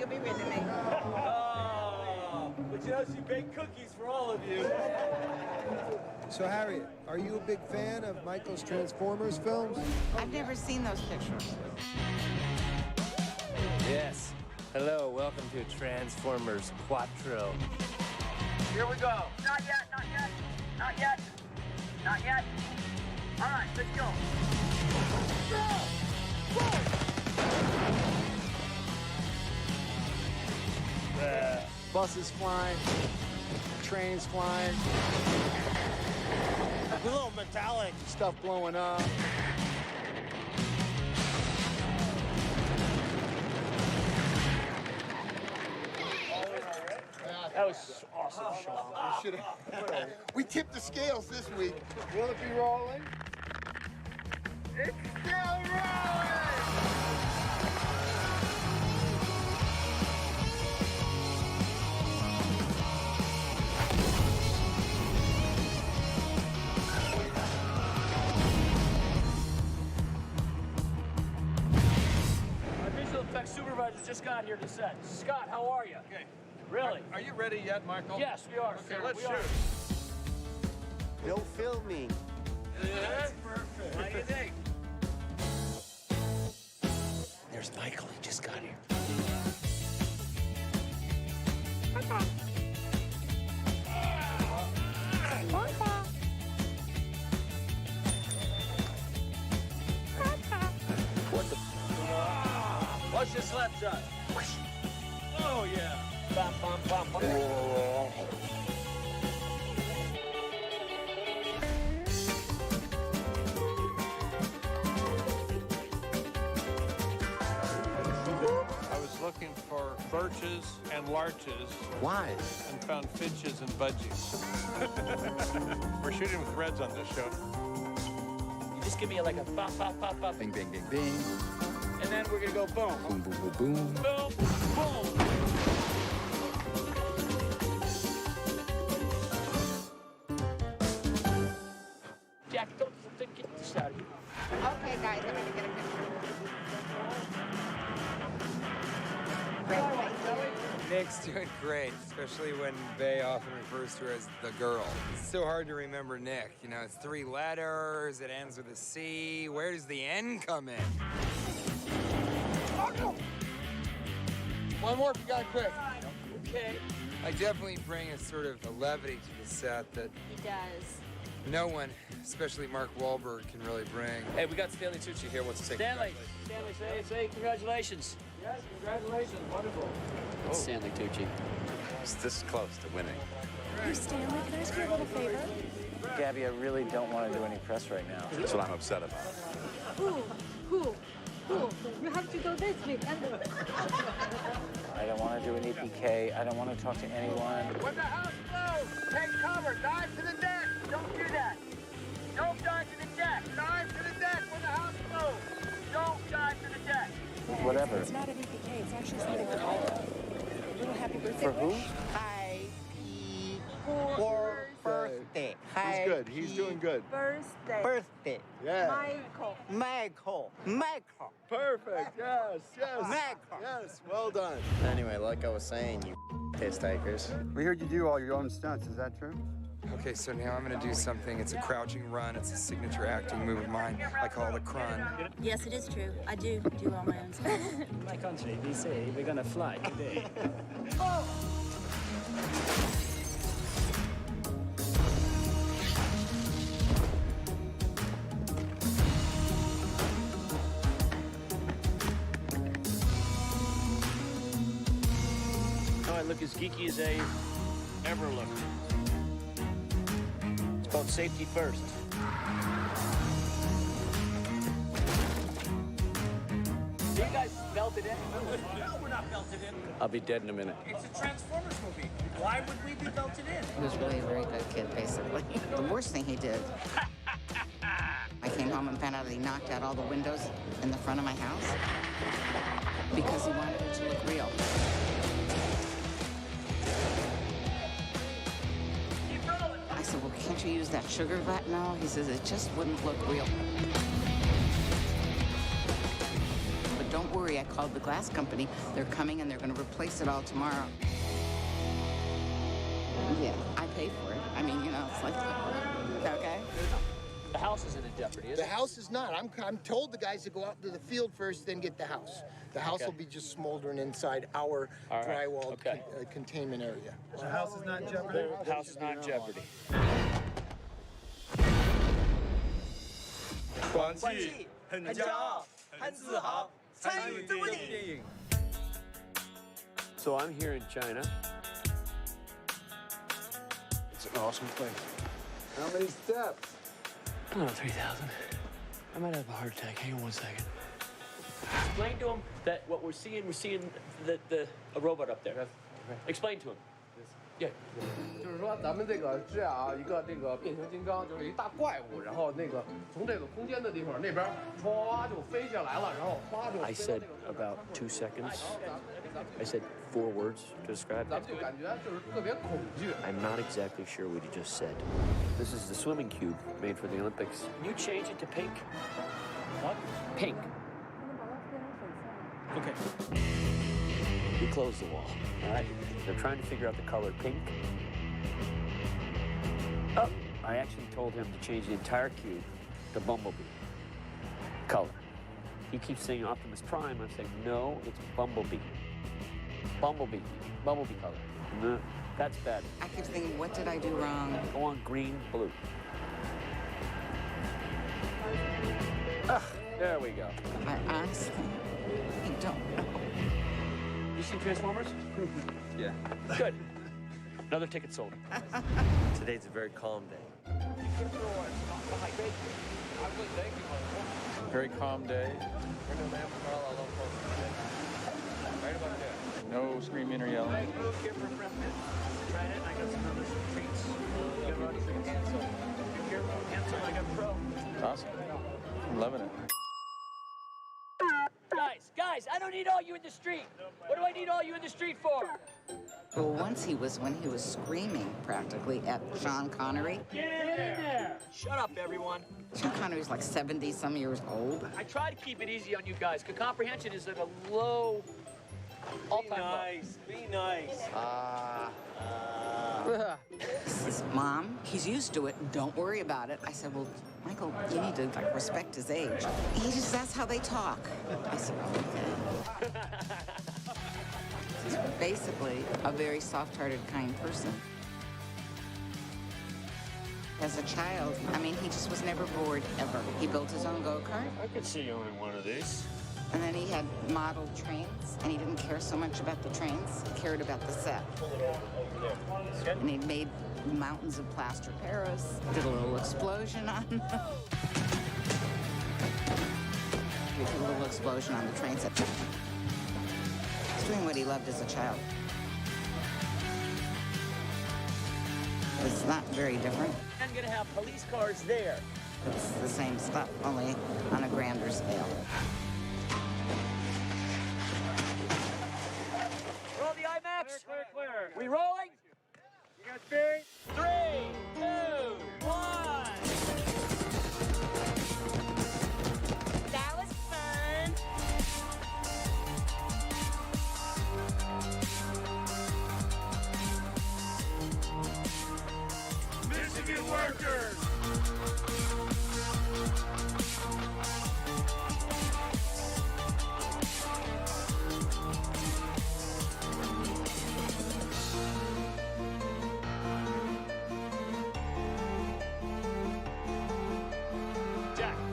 be with me. Oh, but you know, she baked cookies for all of you. So, Harriet, are you a big fan of Michael's Transformers films? I've never seen those pictures. Yes. Hello, welcome to Transformers Quattro. Here we go. Not yet, not yet, not yet, not yet. All right, let's go. Buses flying, trains flying, a little metallic stuff blowing up. That was awesome, Sean. We tipped the scales this week. Will it be rolling? It's still rolling! Our visual effects supervisor just got here to set. Scott, how are you? Okay. Really? Are you ready yet, Michael? Yes, we are, Okay, sir. let's We are. shoot. No filming. That's perfect. What do you think? There's Michael. He just got here. What the? Watch your slap shot. Oh, yeah. Bum, bum, bum, bum. I was looking for birches and larches Why? and found finches and budgies. We're shooting with reds on this show. You just give me like a pop, pop, pop, pop, Bing, bing, bing, bing. and then we're gonna go boom. Boom, boom, boom, boom. Boom, boom. Jack, don't get this out of here. Okay, guys, I'm gonna get a picture. Great, thank you. Nick's doing great, especially when Bay often refers to her as the girl. It's so hard to remember Nick. You know, it's 3 letters, it ends with a C. Where does the N come in? One more if you got it quick. Okay. I definitely bring a sort of a levity to the set that He does. no one, especially Mark Wahlberg, can really bring. Hey, we got Stanley Tucci here. Wants to say Stanley, say congratulations. Yes, congratulations. Wonderful. it's Stanley Tucci. It's this close to winning. Hey, Stanley, can I ask you a little favor? Gabby, I really don't want to do any press right now. That's what I'm upset about. Who? You have to go this week. I don't want to do an EPK. I don't want to talk to anyone. When the house blows, take cover. Dive to the deck. Don't do that. Don't dive to the deck. Dive to the deck when the house blows. Don't dive to the deck. Whatever. It's not an EPK. It's actually something for a little happy birthday For who? wish. For birthday. He's good. He's doing good. Birthday. Yeah. Michael. Perfect. Yes. Yes. Well done. Anyway, like I was saying, you piss takers. We heard you do all your own stunts. Is that true? Okay, so now I'm gonna do something. It's a crouching run. It's a signature acting move of mine. I call it a crun. Yes, it is true. I do all my own stuff. In my country, we say we're gonna fly today. I look as geeky as I ever looked. It's called safety first. You guys belted in? No, we're not belted in. I'll be dead in a minute. It's a Transformers movie. Why would we be belted in? He was really a very good kid, basically. The worst thing he did, I came home and found out that he knocked out all the windows in the front of my house because he wanted it to look real. I said, well, can't you use that sugar glass? No, he says, it just wouldn't look real. But don't worry, I called the glass company. They're coming and they're going to replace it all tomorrow. Yeah, I pay for it. I mean, you know, it's like, okay. The house isn't in jeopardy, is The it? house is not. I'm told the guys to go out to the field first, then get the house. The house will be just smoldering inside our drywall containment area. The house is not in jeopardy? The house is not in jeopardy. So I'm here in China. It's an awesome place. How many steps? I don't know, 3,000. I might have a heart attack. Hang on 1 second. Explain to him that what we're seeing a robot up there. Explain to him. Yeah. 就是说，咱们这个是啊，一个这个变形金刚，就是一大怪物，然后那个从这个空间的地方那边唰就飞下来了，然后唰就。I said about 2 seconds. I said 4 words to describe it. 咱们就感觉就是特别恐惧。 I'm not exactly sure what he just said. This is the swimming cube made for the Olympics. Can you change it to pink? What? Pink. Okay. We closed the wall. All right. They're trying to figure out the color pink. Oh, I actually told him to change the entire cube to Bumblebee color. He keeps saying Optimus Prime. I'm saying, no, it's Bumblebee. Bumblebee. Bumblebee color. No, that's bad. I keep thinking, what did I do wrong? Go on green, blue. Ah, there we go. I honestly, I don't know. You seen Transformers? Yeah. Good. Another ticket sold. Today's a very calm day. Very calm day. Right about there. No screaming or yelling. I got some other treats. Cancel. I got pro. Awesome. I'm loving it. Guys, I don't need all you in the street. What do I need all you in the street for? Well, once when he was screaming practically at Sean Connery. Get in there! Shut up, everyone. Sean Connery's like 70-some years old. I try to keep it easy on you guys, because comprehension is at a low, all-time low. Be nice. He says, Mom, he's used to it. Don't worry about it. I said, well, Michael, you need to like respect his age. That's how they talk. I said, oh, okay. He's basically a very soft-hearted, kind person. As a child, I mean, he just was never bored, ever. He built his own go-kart. I could see owning one of these. And then he had modeled trains, and he didn't care so much about the trains. He cared about the set. And he made mountains of plaster Paris, did a little explosion on them. He did a little explosion on the train set. He's doing what he loved as a child. It's not very different. I'm gonna have police cars there. It's the same stuff, only on a grander scale. Roll the IMAX. Clear. We rolling? You got speed? 3, 2, 1. That was fun. Michigan workers!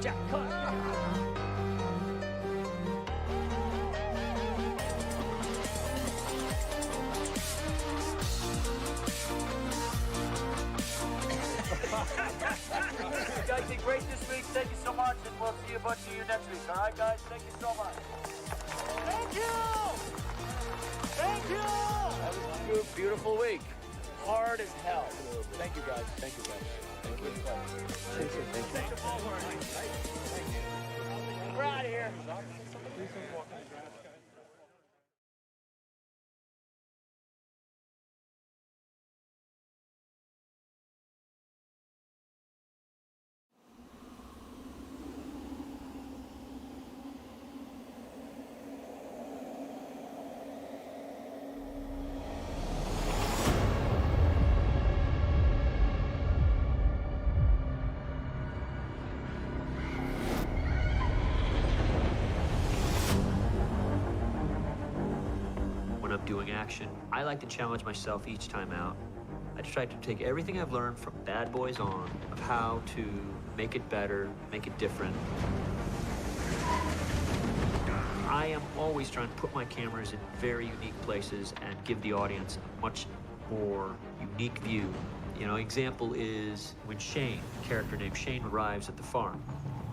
Jack, cut. You guys did great this week. Thank you so much, and we'll see a bunch of you next week. All right, guys? Thank you so much. Thank you! Thank you! That was a beautiful week. Hard as hell. Thank you, guys. Thank you, guys. Thank you. Thank you. We're out of here. doing action. I like to challenge myself each time out. I try to take everything I've learned from Bad Boys on of how to make it better, make it different. I am always trying to put my cameras in very unique places and give the audience a much more unique view. You know, example is when Shane, a character named Shane, arrives at the farm.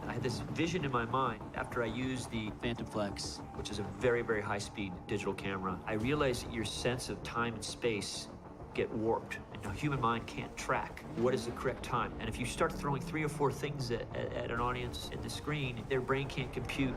I had this vision in my mind after I used the Phantom Flex, which is a very, very high-speed digital camera. I realized that your sense of time and space get warped, and the human mind can't track what is the correct time. And if you start throwing 3 or 4 things at an audience in the screen, their brain can't compute,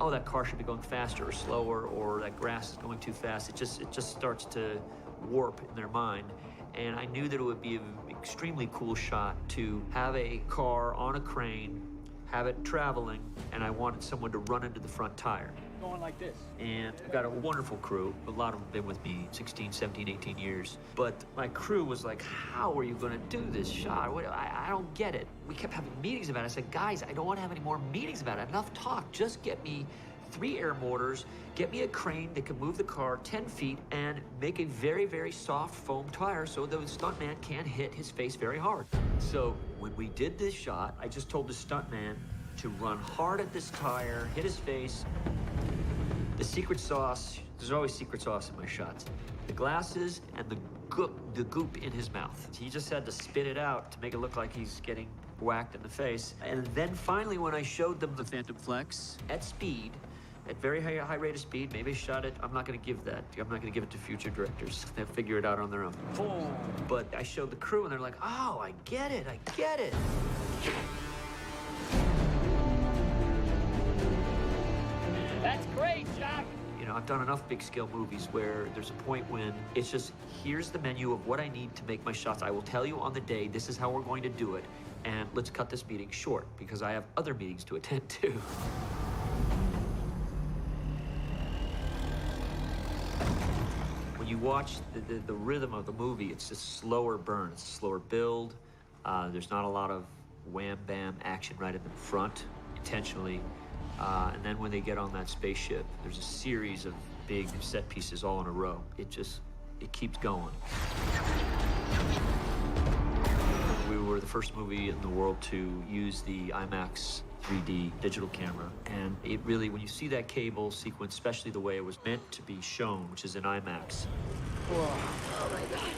oh, that car should be going faster or slower, or that grass is going too fast. It just starts to warp in their mind. And I knew that it would be an extremely cool shot to have a car on a crane, have it traveling, and I wanted someone to run into the front tire. Going like this. And I've got a wonderful crew. A lot of them have been with me 16, 17, 18 years. But my crew was like, how are you gonna do this shot? I don't get it. We kept having meetings about it. I said, guys, I don't wanna have any more meetings about it. Enough talk. Just get me 3 air mortars, get me a crane that can move the car 10 feet and make a very, very soft foam tire so the stuntman can't hit his face very hard. So when we did this shot, I just told the stuntman to run hard at this tire, hit his face. The secret sauce, there's always secret sauce in my shots. The glasses and the goop in his mouth. He just had to spit it out to make it look like he's getting whacked in the face. And then finally, when I showed them the Phantom Flex at speed, at very high rate of speed, maybe shot it. I'm not going to give that. I'm not going to give it to future directors. They'll figure it out on their own. Oh. But I showed the crew, and they're like, oh, I get it. I get it. That's great, Jack. You know, I've done enough big-scale movies where there's a point when it's just, here's the menu of what I need to make my shots. I will tell you on the day, this is how we're going to do it, and let's cut this meeting short, because I have other meetings to attend to. When you watch the rhythm of the movie, it's a slower burn, it's a slower build. There's not a lot of wham-bam action right in the front, intentionally. And then when they get on that spaceship, there's a series of big set pieces all in a row. It keeps going. We were the first movie in the world to use the IMAX 3D digital camera. And it really, when you see that cable sequence, especially the way it was meant to be shown, which is in IMAX, oh my God,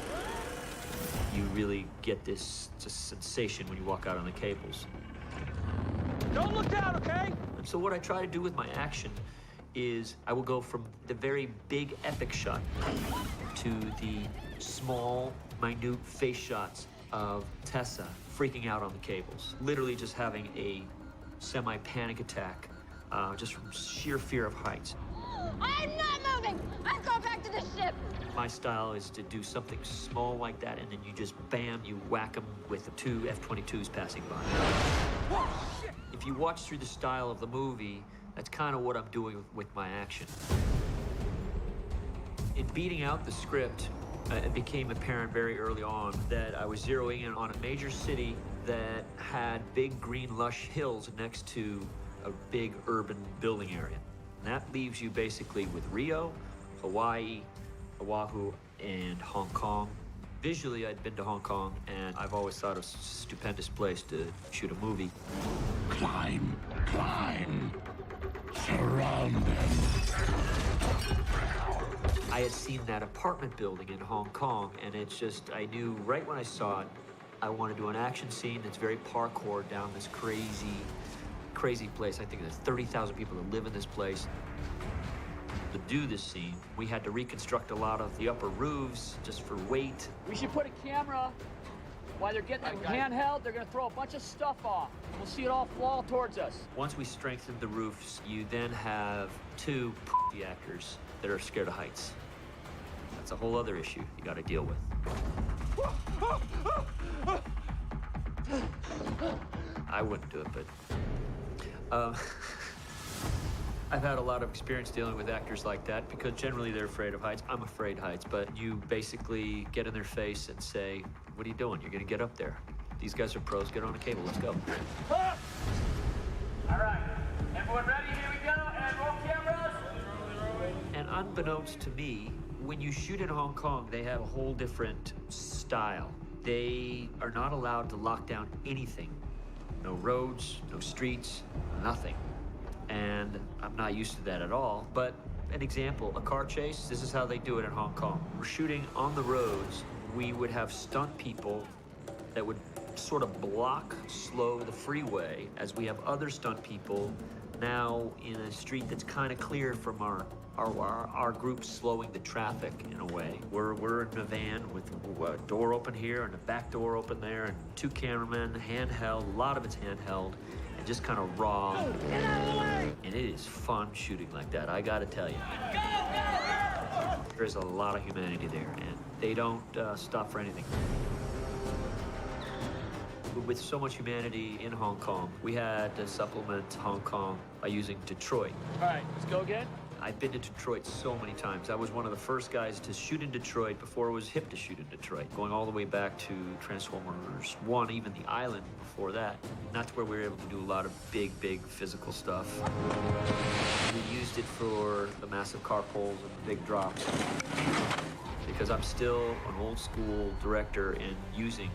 you really get this sensation when you walk out on the cables. Don't look down, okay? And so what I try to do with my action is I will go from the very big epic shot to the small, minute face shots of Tessa freaking out on the cables. Literally just having a semi-panic attack just from sheer fear of heights. I'm not moving! I'm going back to the ship! My style is to do something small like that, and then you just, bam, you whack them with the 2 F-22s passing by. Whoa, shit. If you watch through the style of the movie, that's kind of what I'm doing with my action. In beating out the script, it became apparent very early on that I was zeroing in on a major city that had big green lush hills next to a big urban building area. And that leaves you basically with Rio, Hawaii, Oahu, and Hong Kong. Visually, I'd been to Hong Kong, and I've always thought it was a stupendous place to shoot a movie. Climb, climb, surround them. I had seen that apartment building in Hong Kong, and it's just, I knew right when I saw it, I want to do an action scene that's very parkour down this crazy place. I think there's 30,000 people that live in this place. To do this scene, we had to reconstruct a lot of the upper roofs just for weight. We should put a camera while they're getting handheld. They're gonna throw a bunch of stuff off. We'll see it all fall towards us. Once we strengthened the roofs, you then have 2 actors that are scared of heights. That's a whole other issue you got to deal with. I wouldn't do it, but I've had a lot of experience dealing with actors like that because generally they're afraid of heights. I'm afraid of heights, but you basically get in their face and say, what are you doing? You're going to get up there. These guys are pros. Get on a cable. Let's go. All right. Everyone ready? Here we go. And roll cameras. And unbeknownst to me, When you shoot in Hong Kong, they have a whole different style. They are not allowed to lock down anything. No roads, no streets, nothing. And I'm not used to that at all. But an example, a car chase, this is how they do it in Hong Kong. We're shooting on the roads. We would have stunt people that would sort of slow the freeway, as we have other stunt people now in a street that's kind of clear from our group slowing the traffic in a way. We're in a van with a door open here and a back door open there and 2 cameramen, handheld, a lot of it's handheld, and just kind of raw. Oh, get out of the way! And it is fun shooting like that, I gotta tell you. Go, go, go! There's a lot of humanity there, and they don't stop for anything. With so much humanity in Hong Kong, we had to supplement Hong Kong by using Detroit. All right, let's go again. I've been to Detroit so many times. I was one of the first guys to shoot in Detroit before it was hip to shoot in Detroit, going all the way back to Transformers 1, even the island before that. And that's where we were able to do a lot of big physical stuff. We used it for the massive car pulls and the big drops. Because I'm still an old school director and using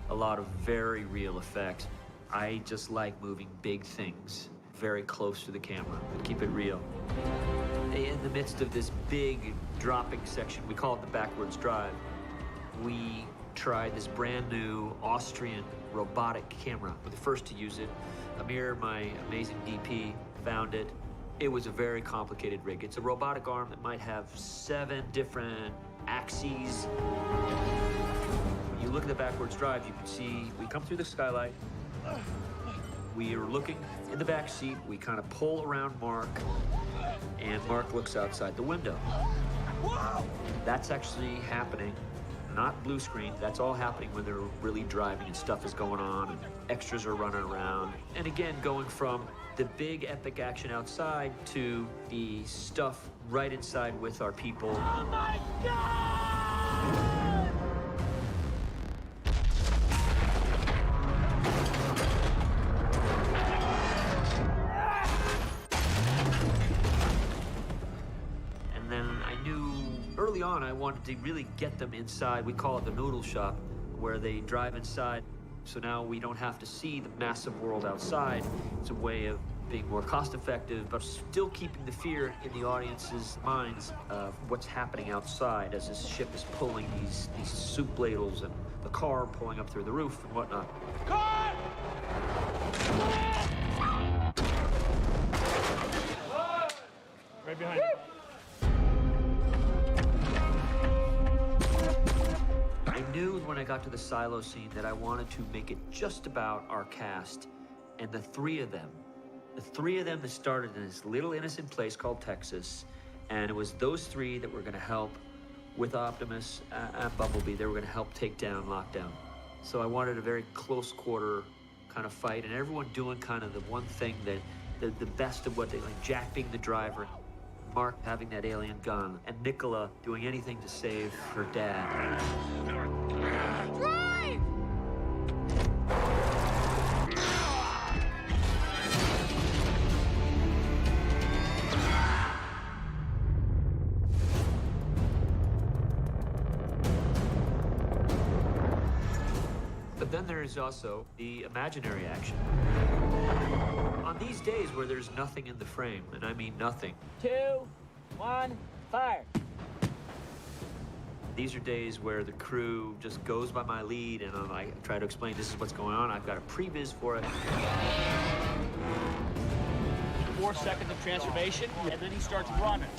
a lot of very real effects. I just like moving big things very close to the camera and keep it real. In the midst of this big dropping section, we call it the backwards drive, we tried this brand new Austrian robotic camera. We're the first to use it. Amir, my amazing DP, found it. It was a very complicated rig. It's a robotic arm that might have 7 different axes. When you look at the backwards drive, you can see we come through the skylight. We are looking in the back seat. We kind of pull around Mark, and Mark looks outside the window. Whoa! That's actually happening, not blue screen. That's all happening when they're really driving and stuff is going on and extras are running around. And again, going from the big epic action outside to the stuff right inside with our people. Oh my God! Early on, I wanted to really get them inside. We call it the noodle shop, where they drive inside. So now we don't have to see the massive world outside. It's a way of being more cost-effective, but still keeping the fear in the audience's minds of what's happening outside as this ship is pulling these soup ladles and the car pulling up through the roof and whatnot. Car! Right behind you. I knew when I got to the silo scene that I wanted to make it just about our cast and the 3 of them. The 3 of them that started in this little innocent place called Texas, and it was those 3 that were going to help with Optimus and Bumblebee. They were going to help take down Lockdown. So I wanted a very close quarter kind of fight, and everyone doing kind of the one thing that the best of what they like. Jack being the driver, Mark having that alien gun, and Nicola doing anything to save her dad. Drive! But then there is also the imaginary action. On these days where there's nothing in the frame, and I mean nothing. 2, 1, fire. These are days where the crew just goes by my lead, and I try to explain this is what's going on. I've got a previs for it. 4 seconds of transformation, and then he starts running.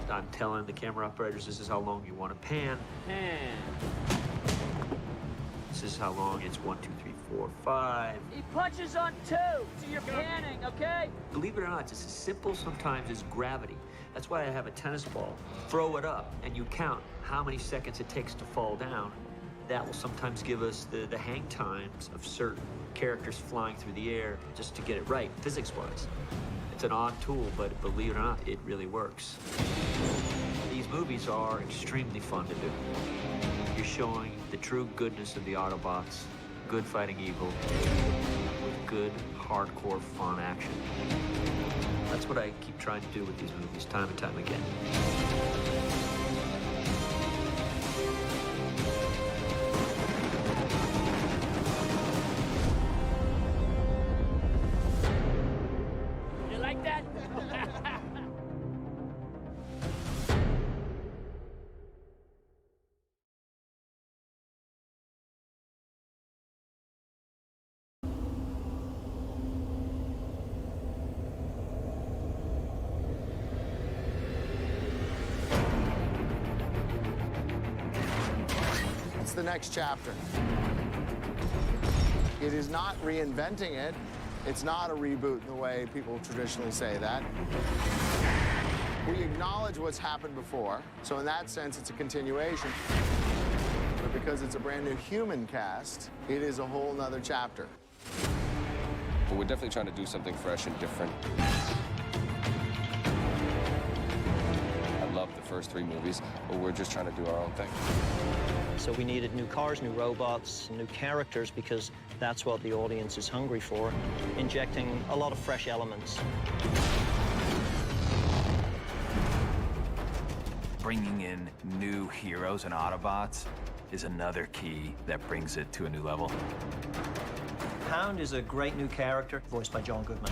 I'm telling the camera operators this is how long you want to pan. This is how long it's 1, 2, 3, 4, 5. He punches on 2, so you're panning, okay? Believe it or not, it's as simple sometimes as gravity. That's why I have a tennis ball. Throw it up, and you count how many seconds it takes to fall down. That will sometimes give us the hang times of certain characters flying through the air just to get it right, physics-wise. It's an odd tool, but believe it or not, it really works. These movies are extremely fun to do. You're showing the true goodness of the Autobots, good fighting evil, with good, hardcore, fun action. That's what I keep trying to do with these movies, time and time again. next chapter. It is not reinventing it. It's not a reboot in the way people traditionally say that. We acknowledge what's happened before, so in that sense, it's a continuation. But because it's a brand new human cast, it is a whole nother chapter. But we're definitely trying to do something fresh and different. I love the first 3 movies, but we're just trying to do our own thing. So we needed new cars, new robots, new characters, because that's what the audience is hungry for, injecting a lot of fresh elements. Bringing in new heroes and Autobots is another key that brings it to a new level. Hound is a great new character, voiced by John Goodman.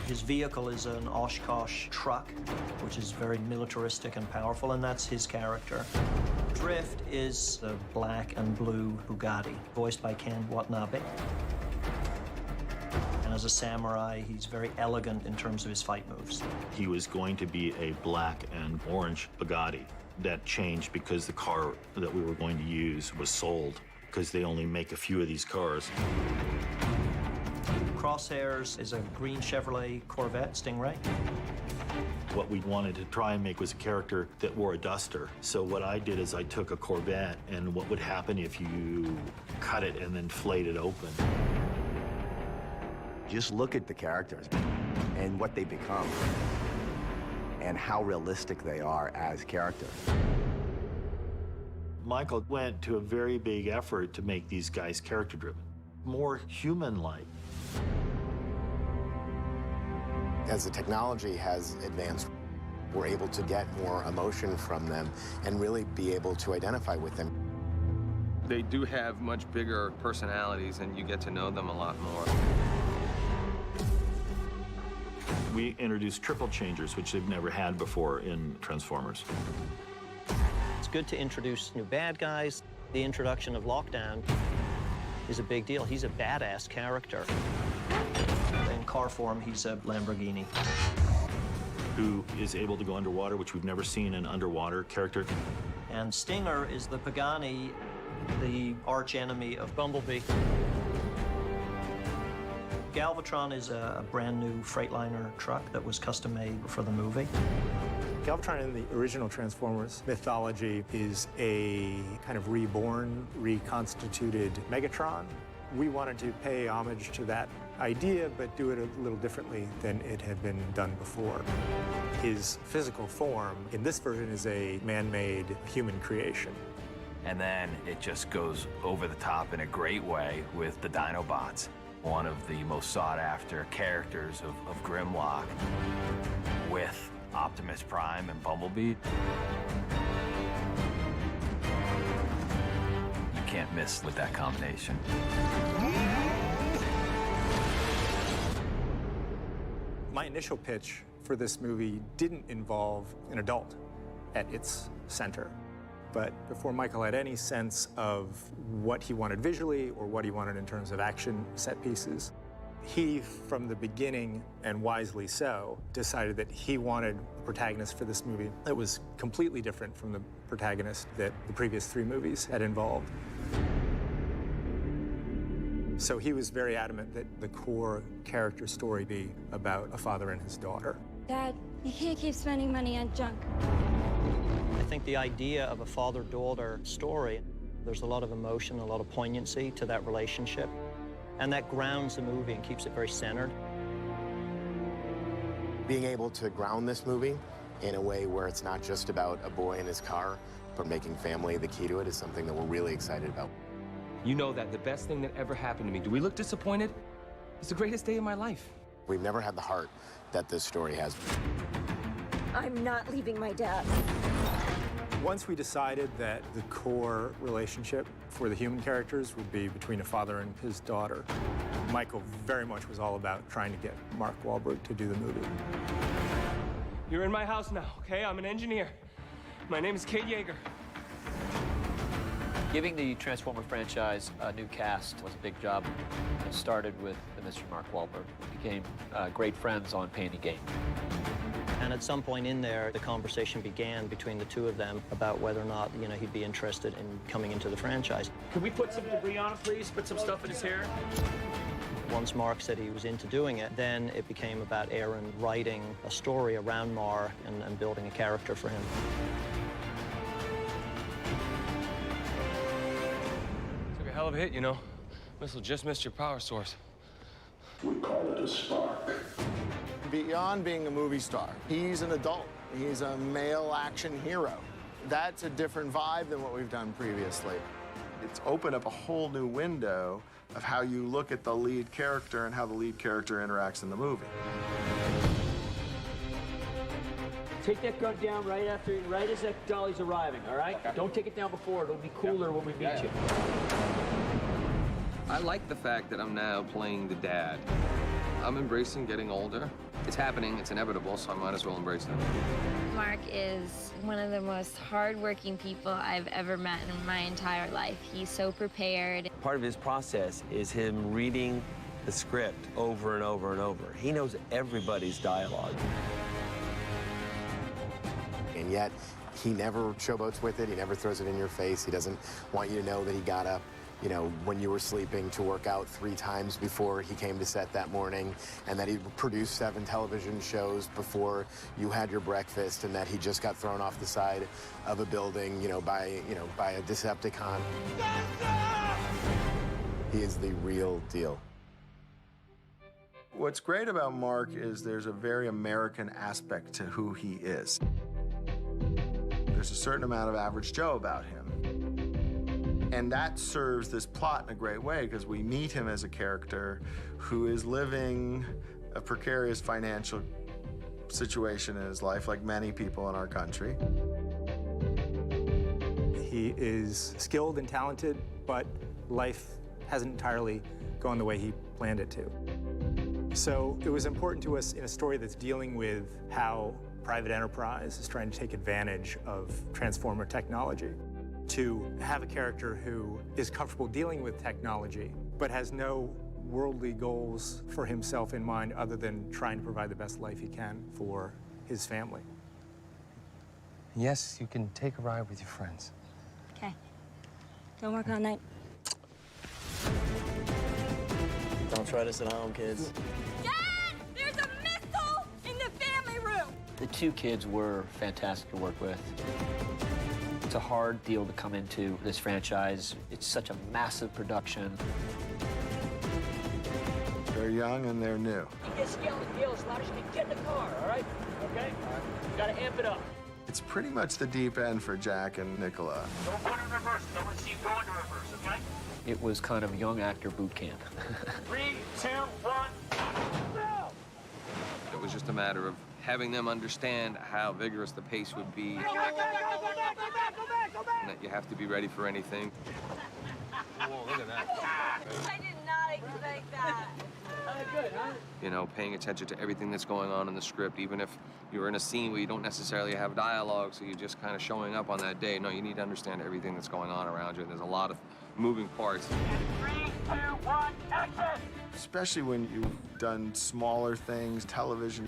His vehicle is an Oshkosh truck, which is very militaristic and powerful, and that's his character. Drift is a black and blue Bugatti, voiced by Ken Watanabe. And as a samurai, he's very elegant in terms of his fight moves. He was going to be a black and orange Bugatti. That changed because the car that we were going to use was sold, because they only make a few of these cars. Crosshairs is a green Chevrolet Corvette Stingray. What we wanted to try and make was a character that wore a duster. So what I did is I took a Corvette, and what would happen if you cut it and then flayed it open. Just look at the characters and what they become and how realistic they are as characters. Michael went to a very big effort to make these guys character-driven, more human-like. As the technology has advanced, we're able to get more emotion from them and really be able to identify with them. They do have much bigger personalities, and you get to know them a lot more. We introduced triple changers, which they've never had before in Transformers. It's good to introduce new bad guys. The introduction of Lockdown is a big deal. He's a badass character. In car form, he's a Lamborghini. Who is able to go underwater, which we've never seen an underwater character. And Stinger is the Pagani, the arch enemy of Bumblebee. Galvatron is a brand new Freightliner truck that was custom made for the movie. Galvatron in the original Transformers mythology is a kind of reborn, reconstituted Megatron. We wanted to pay homage to that idea, but do it a little differently than it had been done before. His physical form in this version is a man-made human creation. And then it just goes over the top in a great way with the Dinobots, one of the most sought-after characters of Grimlock, with Optimus Prime and Bumblebee. You can't miss with that combination. My initial pitch for this movie didn't involve an adult at its center. But before Michael had any sense of what he wanted visually or what he wanted in terms of action set pieces, he, from the beginning, and wisely so, decided that he wanted a protagonist for this movie that was completely different from the protagonist that the previous 3 movies had involved. So he was very adamant that the core character story be about a father and his daughter. Dad, you can't keep spending money on junk. I think the idea of a father-daughter story, there's a lot of emotion, a lot of poignancy to that relationship, and that grounds the movie and keeps it very centered. Being able to ground this movie in a way where it's not just about a boy in his car, but making family the key to it is something that we're really excited about. You know that the best thing that ever happened to me, do we look disappointed? It's the greatest day of my life. We've never had the heart that this story has. I'm not leaving my dad. Once we decided that the core relationship for the human characters would be between a father and his daughter, Michael very much was all about trying to get Mark Wahlberg to do the movie. You're in my house now, okay? I'm an engineer. My name is Kate Yeager. Giving the Transformer franchise a new cast was a big job. It started with Mr. Mark Wahlberg. We became great friends on Pain and Gain. And at some point in there, the conversation began between the two of them about whether or not, he'd be interested in coming into the franchise. Can we put some debris on him, please? Put some stuff in his hair? Once Mark said he was into doing it, then it became about Aaron writing a story around Mark and building a character for him. Took a hell of a hit, Missile just missed your power source. We call it a spark. Beyond being a movie star, he's an adult. He's a male action hero. That's a different vibe than what we've done previously. It's opened up a whole new window of how you look at the lead character and how the lead character interacts in the movie. Take that gun down right as that dolly's arriving, all right? Okay. Don't take it down before. It'll be cooler when we meet you. I like the fact that I'm now playing the dad. I'm embracing getting older. It's happening, it's inevitable, so I might as well embrace it. Mark is one of the most hardworking people I've ever met in my entire life. He's so prepared. Part of his process is him reading the script over and over and over. He knows everybody's dialogue. And yet, he never showboats with it. He never throws it in your face. He doesn't want you to know that he got up, when you were sleeping to work out 3 times before he came to set that morning, and that he produced 7 television shows before you had your breakfast, and that he just got thrown off the side of a building, by a Decepticon. He is the real deal. What's great about Mark is there's a very American aspect to who he is. There's a certain amount of average Joe about him. And that serves this plot in a great way, because we meet him as a character who is living a precarious financial situation in his life, like many people in our country. He is skilled and talented, but life hasn't entirely gone the way he planned it to. So it was important to us in a story that's dealing with how private enterprise is trying to take advantage of transformer technology, to have a character who is comfortable dealing with technology, but has no worldly goals for himself in mind other than trying to provide the best life he can for his family. Yes, you can take a ride with your friends. Okay. Don't work all night. Don't try this at home, kids. Dad! There's a missile in the family room! The 2 kids were fantastic to work with. It's a hard deal to come into this franchise. It's such a massive production. They're young and they're new. You get yell as loud as you can. Get in the car, all right? Okay? You gotta amp it up. It's pretty much the deep end for Jack and Nicola. Don't put it in reverse. I want to see you go into reverse, okay? It was kind of young actor boot camp. 3, 2, 1, go! It was just a matter of having them understand how vigorous the pace would be. Go back, And that you have to be ready for anything. Whoa, look at that. I did not expect that. Good, huh? Paying attention to everything that's going on in the script, even if you're in a scene where you don't necessarily have dialogue, so you're just kind of showing up on that day. No, you need to understand everything that's going on around you. There's a lot of moving parts. 3, 2, 1, action! Especially when you've done smaller things, television.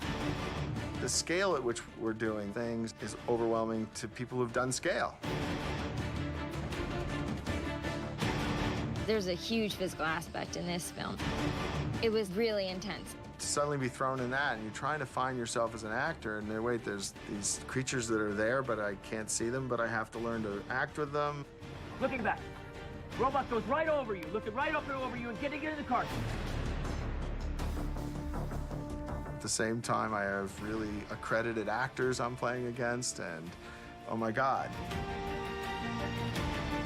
The scale at which we're doing things is overwhelming to people who've done scale. There's a huge physical aspect in this film. It was really intense. To suddenly be thrown in that, and you're trying to find yourself as an actor, and wait, there's these creatures that are there, but I can't see them, but I have to learn to act with them. Looking back. Robot goes right over you, looking right up and over you, and get in the car. At the same time, I have really accredited actors I'm playing against, and oh my God.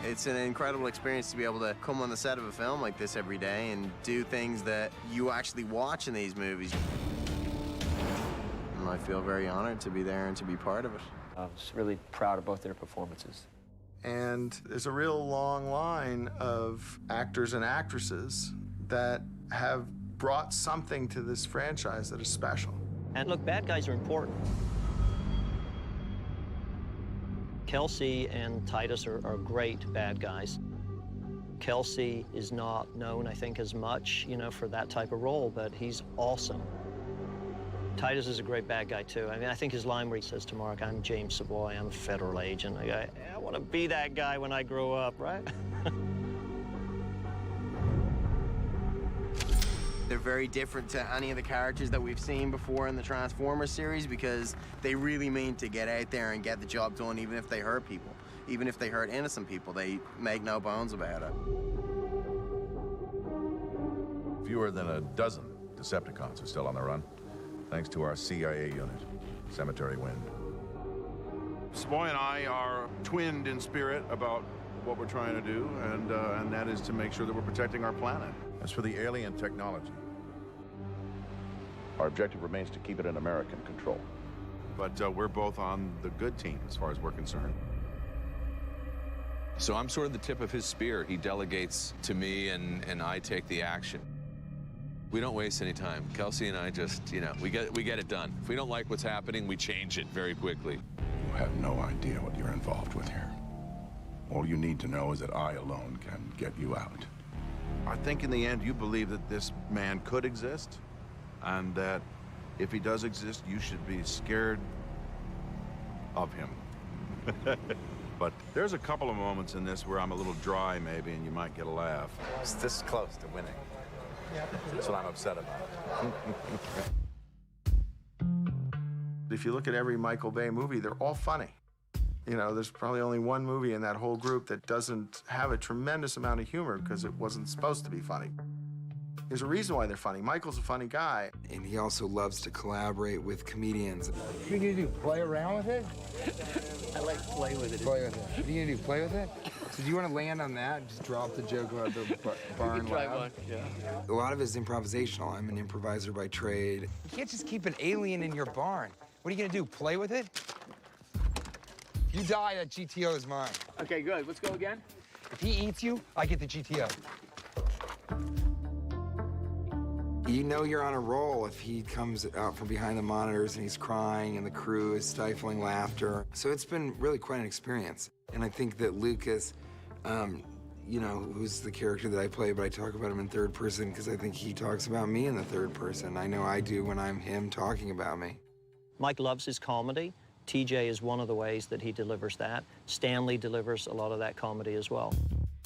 It's an incredible experience to be able to come on the set of a film like this every day and do things that you actually watch in these movies. And I feel very honored to be there and to be part of it. I was really proud of both their performances. And there's a real long line of actors and actresses that have brought something to this franchise that is special. And look, bad guys are important. Kelsey and Titus are great bad guys. Kelsey is not known, I think, as much, for that type of role, but he's awesome. Titus is a great bad guy, too. I mean, I think his line where he says to Mark, I'm James Savoy, I'm a federal agent. I want to be that guy when I grow up, right? They're very different to any of the characters that we've seen before in the Transformers series because they really mean to get out there and get the job done, even if they hurt people. Even if they hurt innocent people, they make no bones about it. Fewer than a dozen Decepticons are still on the run, thanks to our CIA unit, Cemetery Wind. Savoy and I are twinned in spirit about what we're trying to do, and that is to make sure that we're protecting our planet. As for the alien technology, our objective remains to keep it in American control. But we're both on the good team as far as we're concerned. So I'm sort of the tip of his spear. He delegates to me, and I take the action. We don't waste any time. Kelsey and I just, you know, we get it done. If we don't like what's happening, we change it very quickly. You have no idea what you're involved with here. All you need to know is that I alone can get you out. I think in the end you believe that this man could exist, and that if he does exist, you should be scared of him. But there's a couple of moments in this where I'm a little dry, maybe, and you might get a laugh. It's this close to winning. That's what I'm upset about. If you look at every Michael Bay movie, they're all funny. You know, there's probably only one movie in that whole group that doesn't have a tremendous amount of humor because it wasn't supposed to be funny. There's a reason why they're funny. Michael's a funny guy. And he also loves to collaborate with comedians. What are you gonna do, play around with it? I like play with it. Play with it. What are you gonna do, play with it? So do you want to land on that? Just drop the joke about the barn try lab? one, yeah. A lot of it is improvisational. I'm an improviser by trade. You can't just keep an alien in your barn. What are you gonna do, play with it? If you die, that GTO is mine. Okay, good. Let's go again. If he eats you, I get the GTO. You know you're on a roll if he comes out from behind the monitors and he's crying and the crew is stifling laughter. So it's been really quite an experience. And I think that Lucas, you know, who's the character that I play, but I talk about him in third person because I think he talks about me in the third person. I know I do when I'm him talking about me. Mike loves his comedy. TJ is one of the ways that he delivers that. Stanley delivers a lot of that comedy as well.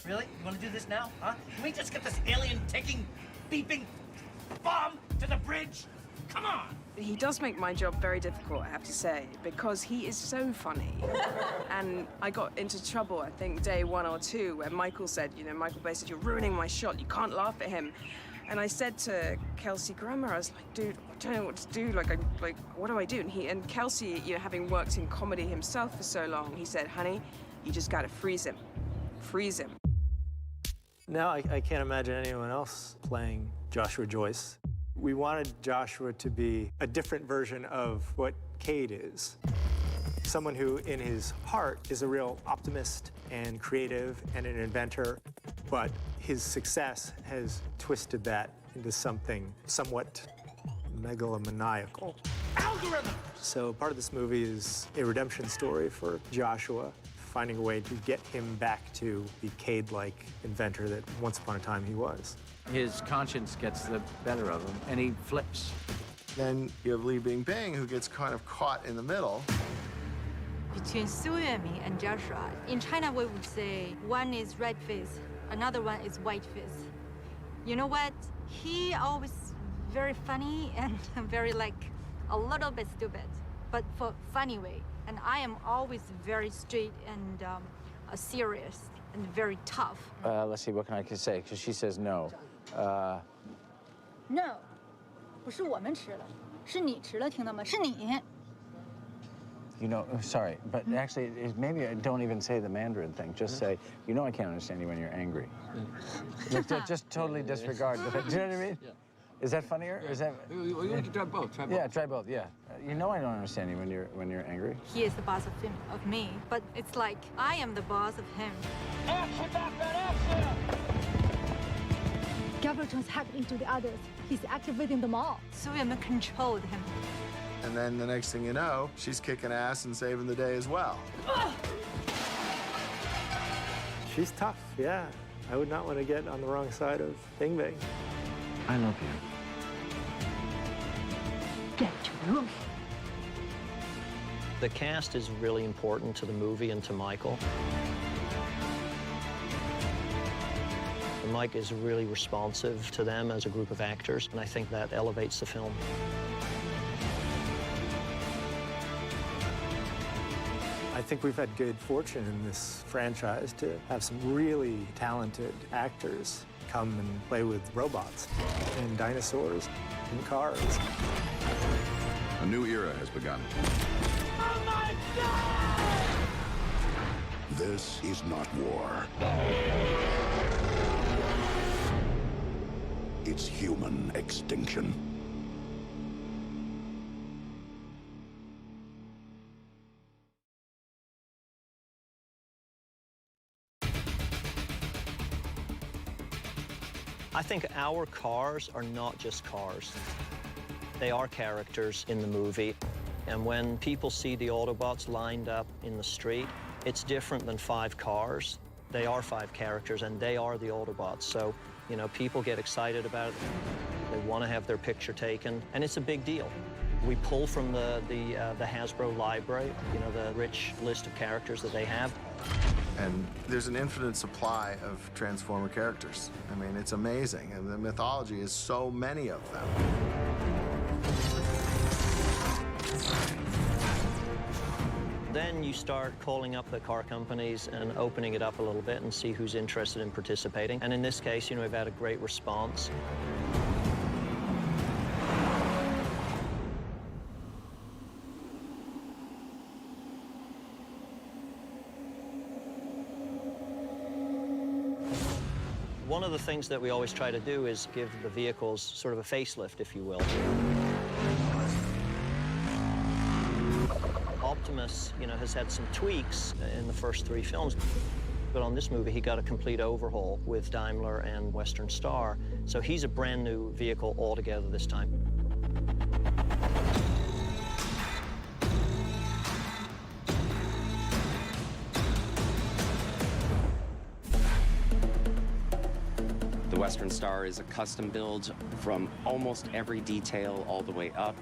Really? You want to do this now, huh? Can we just get this alien taking, beeping bomb to the bridge? Come on! He does make my job very difficult, I have to say, because he is so funny. And I got into trouble, I think, day 1 or 2, where Michael said, you know, Michael Bay said, you're ruining my shot, you can't laugh at him. And I said to Kelsey Grammer, I was like, dude, I don't know what to do. Like, what do I do? And Kelsey, you know, having worked in comedy himself for so long, he said, honey, you just gotta freeze him. Freeze him. Now I can't imagine anyone else playing Joshua Joyce. We wanted Joshua to be a different version of what Cade is. Someone who, in his heart, is a real optimist and creative and an inventor, but his success has twisted that into something somewhat megalomaniacal. Algorithm! So part of this movie is a redemption story for Joshua, finding a way to get him back to the Cade-like inventor that once upon a time he was. His conscience gets the better of him, and he flips. Then you have Li Bingbing, who gets kind of caught in the middle. Between Su Yuemi and Joshua, in China we would say one is red face, another one is white face. You know what? He always very funny and very like a little bit stupid, but for funny way. And I am always very straight and serious and very tough. Let's see, what can I say? Because she says no. No, 不是我们吃了，是你吃了，听到吗？是你。 You know, sorry, but actually, maybe I don't even say the Mandarin thing. Just say, you know I can't understand you when you're angry. Just totally disregard the thing. Do you know what I mean? Yeah. Is that funnier? Or is that... You want to try both, try both. Yeah, try both, yeah. You know I don't understand you when you're angry. He is the boss of him, of me, but it's like I am the boss of him. Galvatron's hacked into the others. He's activating them all. Su Yuemi controlled him. And then the next thing you know, she's kicking ass and saving the day as well. She's tough, yeah. I would not want to get on the wrong side of Bingbing. I love Get to the roof. The cast is really important to the movie and to Michael. Mike is really responsive to them as a group of actors, and I think that elevates the film. I think we've had good fortune in this franchise to have some really talented actors come and play with robots and dinosaurs and cars. A new era has begun. Oh my God! This is not war. It's human extinction. I think our cars are not just cars. They are characters in the movie. And when people see the Autobots lined up in the street, it's different than 5 cars. They are 5 characters, and they are the Autobots. So, you know, people get excited about it. They want to have their picture taken, and it's a big deal. We pull from the Hasbro library, you know, the rich list of characters that they have. And there's an infinite supply of Transformer characters. I mean, it's amazing. And the mythology is so many of them. Then you start calling up the car companies and opening it up a little bit and see who's interested in participating. And in this case, you know, we've had a great response. One of the things that we always try to do is give the vehicles sort of a facelift, if you will. Optimus, you know, has had some tweaks in the first 3 films, but on this movie, he got a complete overhaul with Daimler and Western Star. So he's a brand new vehicle altogether this time. The Western Star is a custom build from almost every detail all the way up.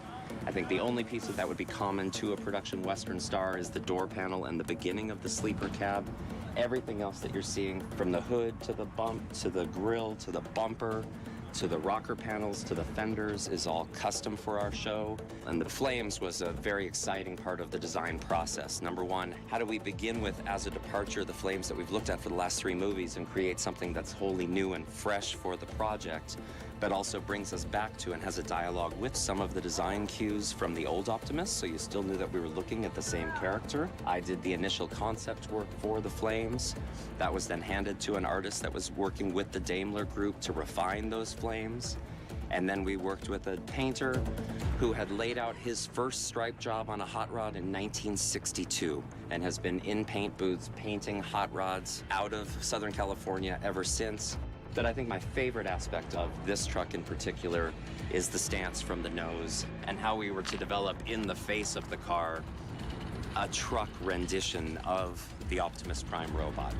I think the only piece that would be common to a production Western Star is the door panel and the beginning of the sleeper cab. Everything else that you're seeing, from the hood to the bump to the grille to the bumper to the rocker panels to the fenders, is all custom for our show. And the flames was a very exciting part of the design process. Number one, how do we begin with, as a departure, the flames that we've looked at for the last 3 movies and create something that's wholly new and fresh for the project, but also brings us back to and has a dialogue with some of the design cues from the old Optimus, so you still knew that we were looking at the same character. I did the initial concept work for the flames. That was then handed to an artist that was working with the Daimler group to refine those flames. And then we worked with a painter who had laid out his first stripe job on a hot rod in 1962 and has been in paint booths painting hot rods out of Southern California ever since. But I think my favorite aspect of this truck in particular is the stance from the nose and how we were to develop in the face of the car a truck rendition of the Optimus Prime robot.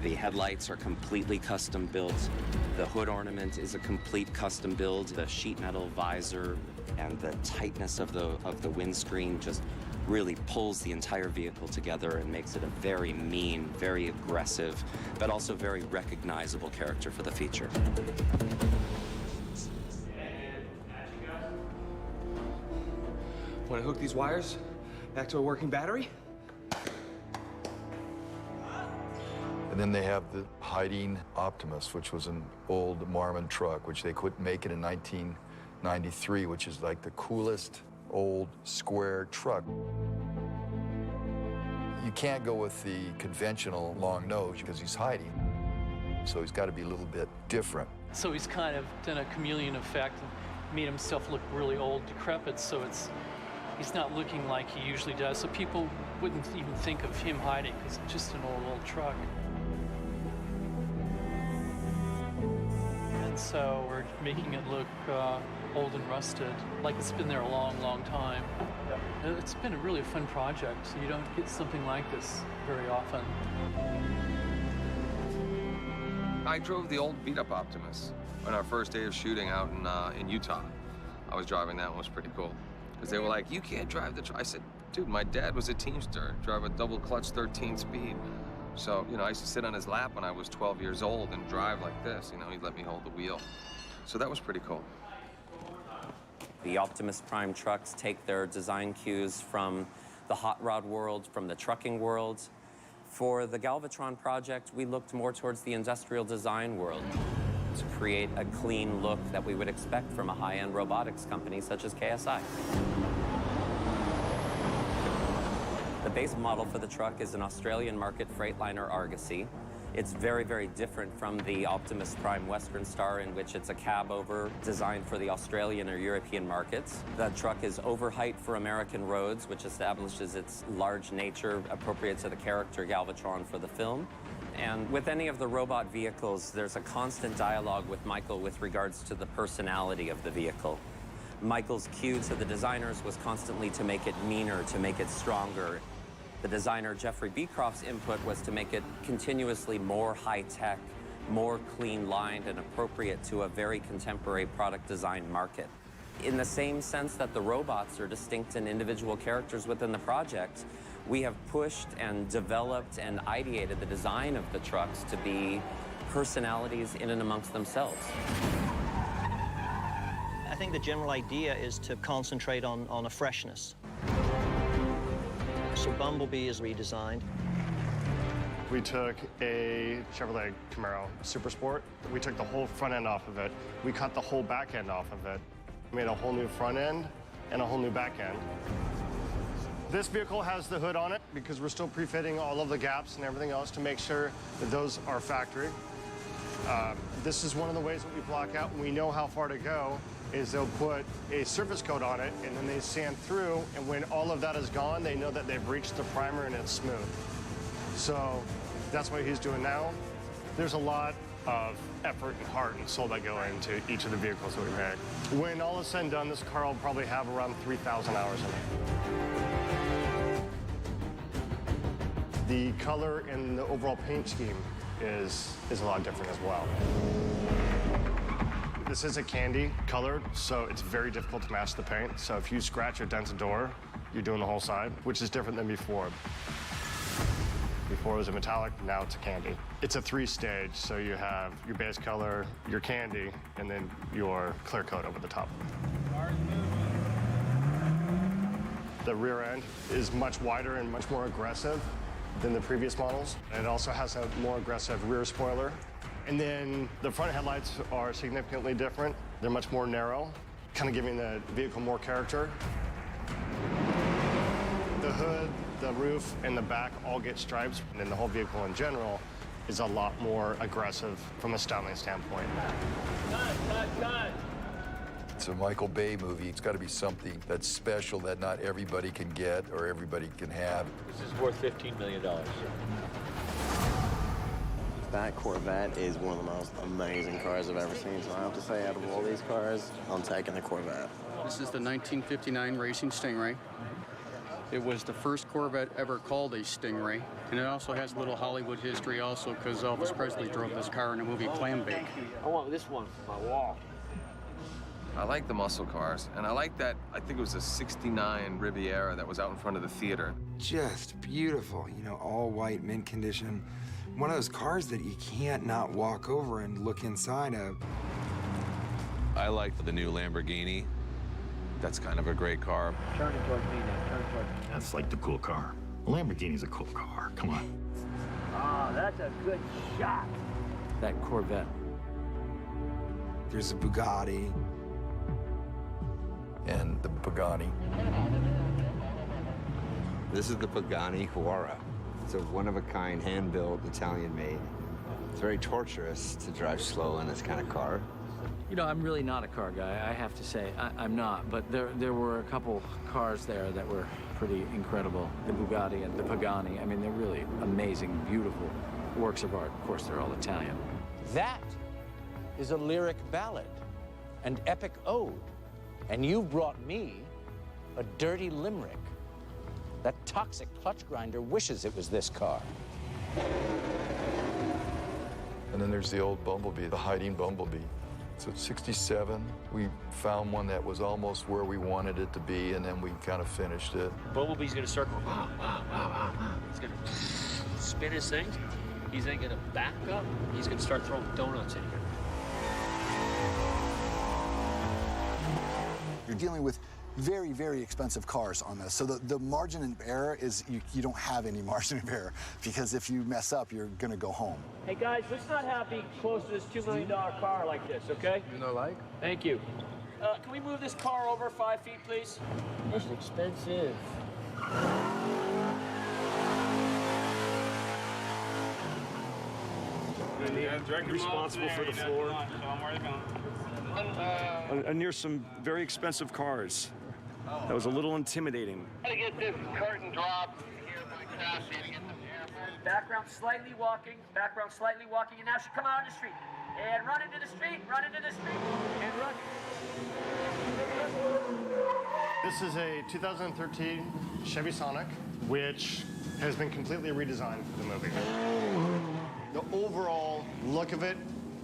The headlights are completely custom built. The hood ornament is a complete custom build. The sheet metal visor and the tightness of the windscreen just really pulls the entire vehicle together and makes it a very mean, very aggressive, but also very recognizable character for the feature. Want to hook these wires back to a working battery? And then they have the hiding Optimus, which was an old Marmon truck, which they couldn't make it in 1993, which is like the coolest old square truck. You can't go with the conventional long nose because he's hiding. So he's got to be a little bit different. So he's kind of done a chameleon effect and made himself look really old, decrepit, so he's not looking like he usually does. So people wouldn't even think of him hiding because it's just an old truck. And so we're making it look old and rusted, like it's been there a long, long time. It's been a really fun project. You don't get something like this very often. I drove the old beat-up Optimus on our first day of shooting out in Utah. I was driving that one, was pretty cool. Because they were like, you can't drive the truck. I said, dude, my dad was a Teamster, drive a double clutch 13 speed. So, you know, I used to sit on his lap when I was 12 years old and drive like this. You know, he'd let me hold the wheel. So that was pretty cool. The Optimus Prime trucks take their design cues from the hot rod world, from the trucking world. For the Galvatron project, we looked more towards the industrial design world to create a clean look that we would expect from a high-end robotics company such as KSI. The base model for the truck is an Australian market Freightliner Argosy. It's very, very different from the Optimus Prime Western Star, in which it's a cab-over designed for the Australian or European markets. That truck is over height for American roads, which establishes its large nature appropriate to the character Galvatron for the film. And with any of the robot vehicles, there's a constant dialogue with Michael with regards to the personality of the vehicle. Michael's cue to the designers was constantly to make it meaner, to make it stronger. The designer Jeffrey Beecroft's input was to make it continuously more high-tech, more clean-lined and appropriate to a very contemporary product design market. In the same sense that the robots are distinct and individual characters within the project, we have pushed and developed and ideated the design of the trucks to be personalities in and amongst themselves. I think the general idea is to concentrate on a freshness. So Bumblebee is redesigned. We took a Chevrolet Camaro Super Sport. We took the whole front end off of it. We cut the whole back end off of it. We made a whole new front end and a whole new back end. This vehicle has the hood on it because we're still pre-fitting all of the gaps and everything else to make sure that those are factory. This is one of the ways that we block out when we know how far to go is they'll put a surface coat on it and then they sand through, and when all of that is gone, they know that they've reached the primer and it's smooth. So that's what he's doing now. There's a lot of effort and heart and soul that go into each of the vehicles that we make. When all is said and done, this car will probably have around 3,000 hours in it. The color and the overall paint scheme is a lot different as well. This is a candy colored, so it's very difficult to match the paint. So if you scratch or dent a door, you're doing the whole side, which is different than before. Before it was a metallic, now it's a candy. It's a 3-stage, so you have your base color, your candy, and then your clear coat over the top. The rear end is much wider and much more aggressive than the previous models. It also has a more aggressive rear spoiler. And then the front headlights are significantly different. They're much more narrow, kind of giving the vehicle more character. The hood, the roof, and the back all get stripes, and then the whole vehicle in general is a lot more aggressive from a styling standpoint. Cut. It's a Michael Bay movie. It's got to be something that's special that not everybody can get or everybody can have. This is worth $15 million. That Corvette is one of the most amazing cars I've ever seen. So I have to say, out of all these cars, I'm taking the Corvette. This is the 1959 Racing Stingray. It was the first Corvette ever called a Stingray. And it also has a little Hollywood history also because Elvis Presley drove this car in the movie Clambake. I want this one for my wall. I like the muscle cars, and I like that, I think it was a '69 Riviera that was out in front of the theater. Just beautiful, you know, all white, mint condition. One of those cars that you can't not walk over and look inside of. I like the new Lamborghini. That's kind of a great car. Turn it towards me now, turn it towards me. That's like the cool car. A Lamborghini's a cool car, come on. Ah, that's a good shot. That Corvette. There's a Bugatti. And the Pagani. This is the Pagani Huara. It's a one-of-a-kind, hand-built, Italian-made. It's very torturous to drive slow in this kind of car. You know, I'm really not a car guy, I have to say. I'm not, but there were a couple cars there that were pretty incredible. The Bugatti and the Pagani. I mean, they're really amazing, beautiful works of art. Of course, they're all Italian. That is a lyric ballad, an epic ode. And you brought me a dirty limerick. That toxic clutch grinder wishes it was this car. And then there's the old Bumblebee, the hiding Bumblebee. So 67, we found one that was almost where we wanted it to be, and then we kind of finished it. Bumblebee's gonna start going, wow, wow, wow, wow, wow. He's gonna spin his things. He's then gonna back up. He's gonna start throwing donuts in here. You're dealing with very, very expensive cars on this. So the margin of error is, you don't have any margin of error, because if you mess up, you're gonna go home. Hey guys, let's not have be close to this $2 million car like this, okay? You know, like? Thank you. Can we move this car over 5 feet, please? This is expensive. Responsible for the floor. Near some very expensive cars. That was a little intimidating. Gotta get this curtain dropped here by Cassie to get them airborne. Background slightly walking, and now she come out on the street. And run into the street, and run. This is a 2013 Chevy Sonic, which has been completely redesigned for the movie. The overall look of it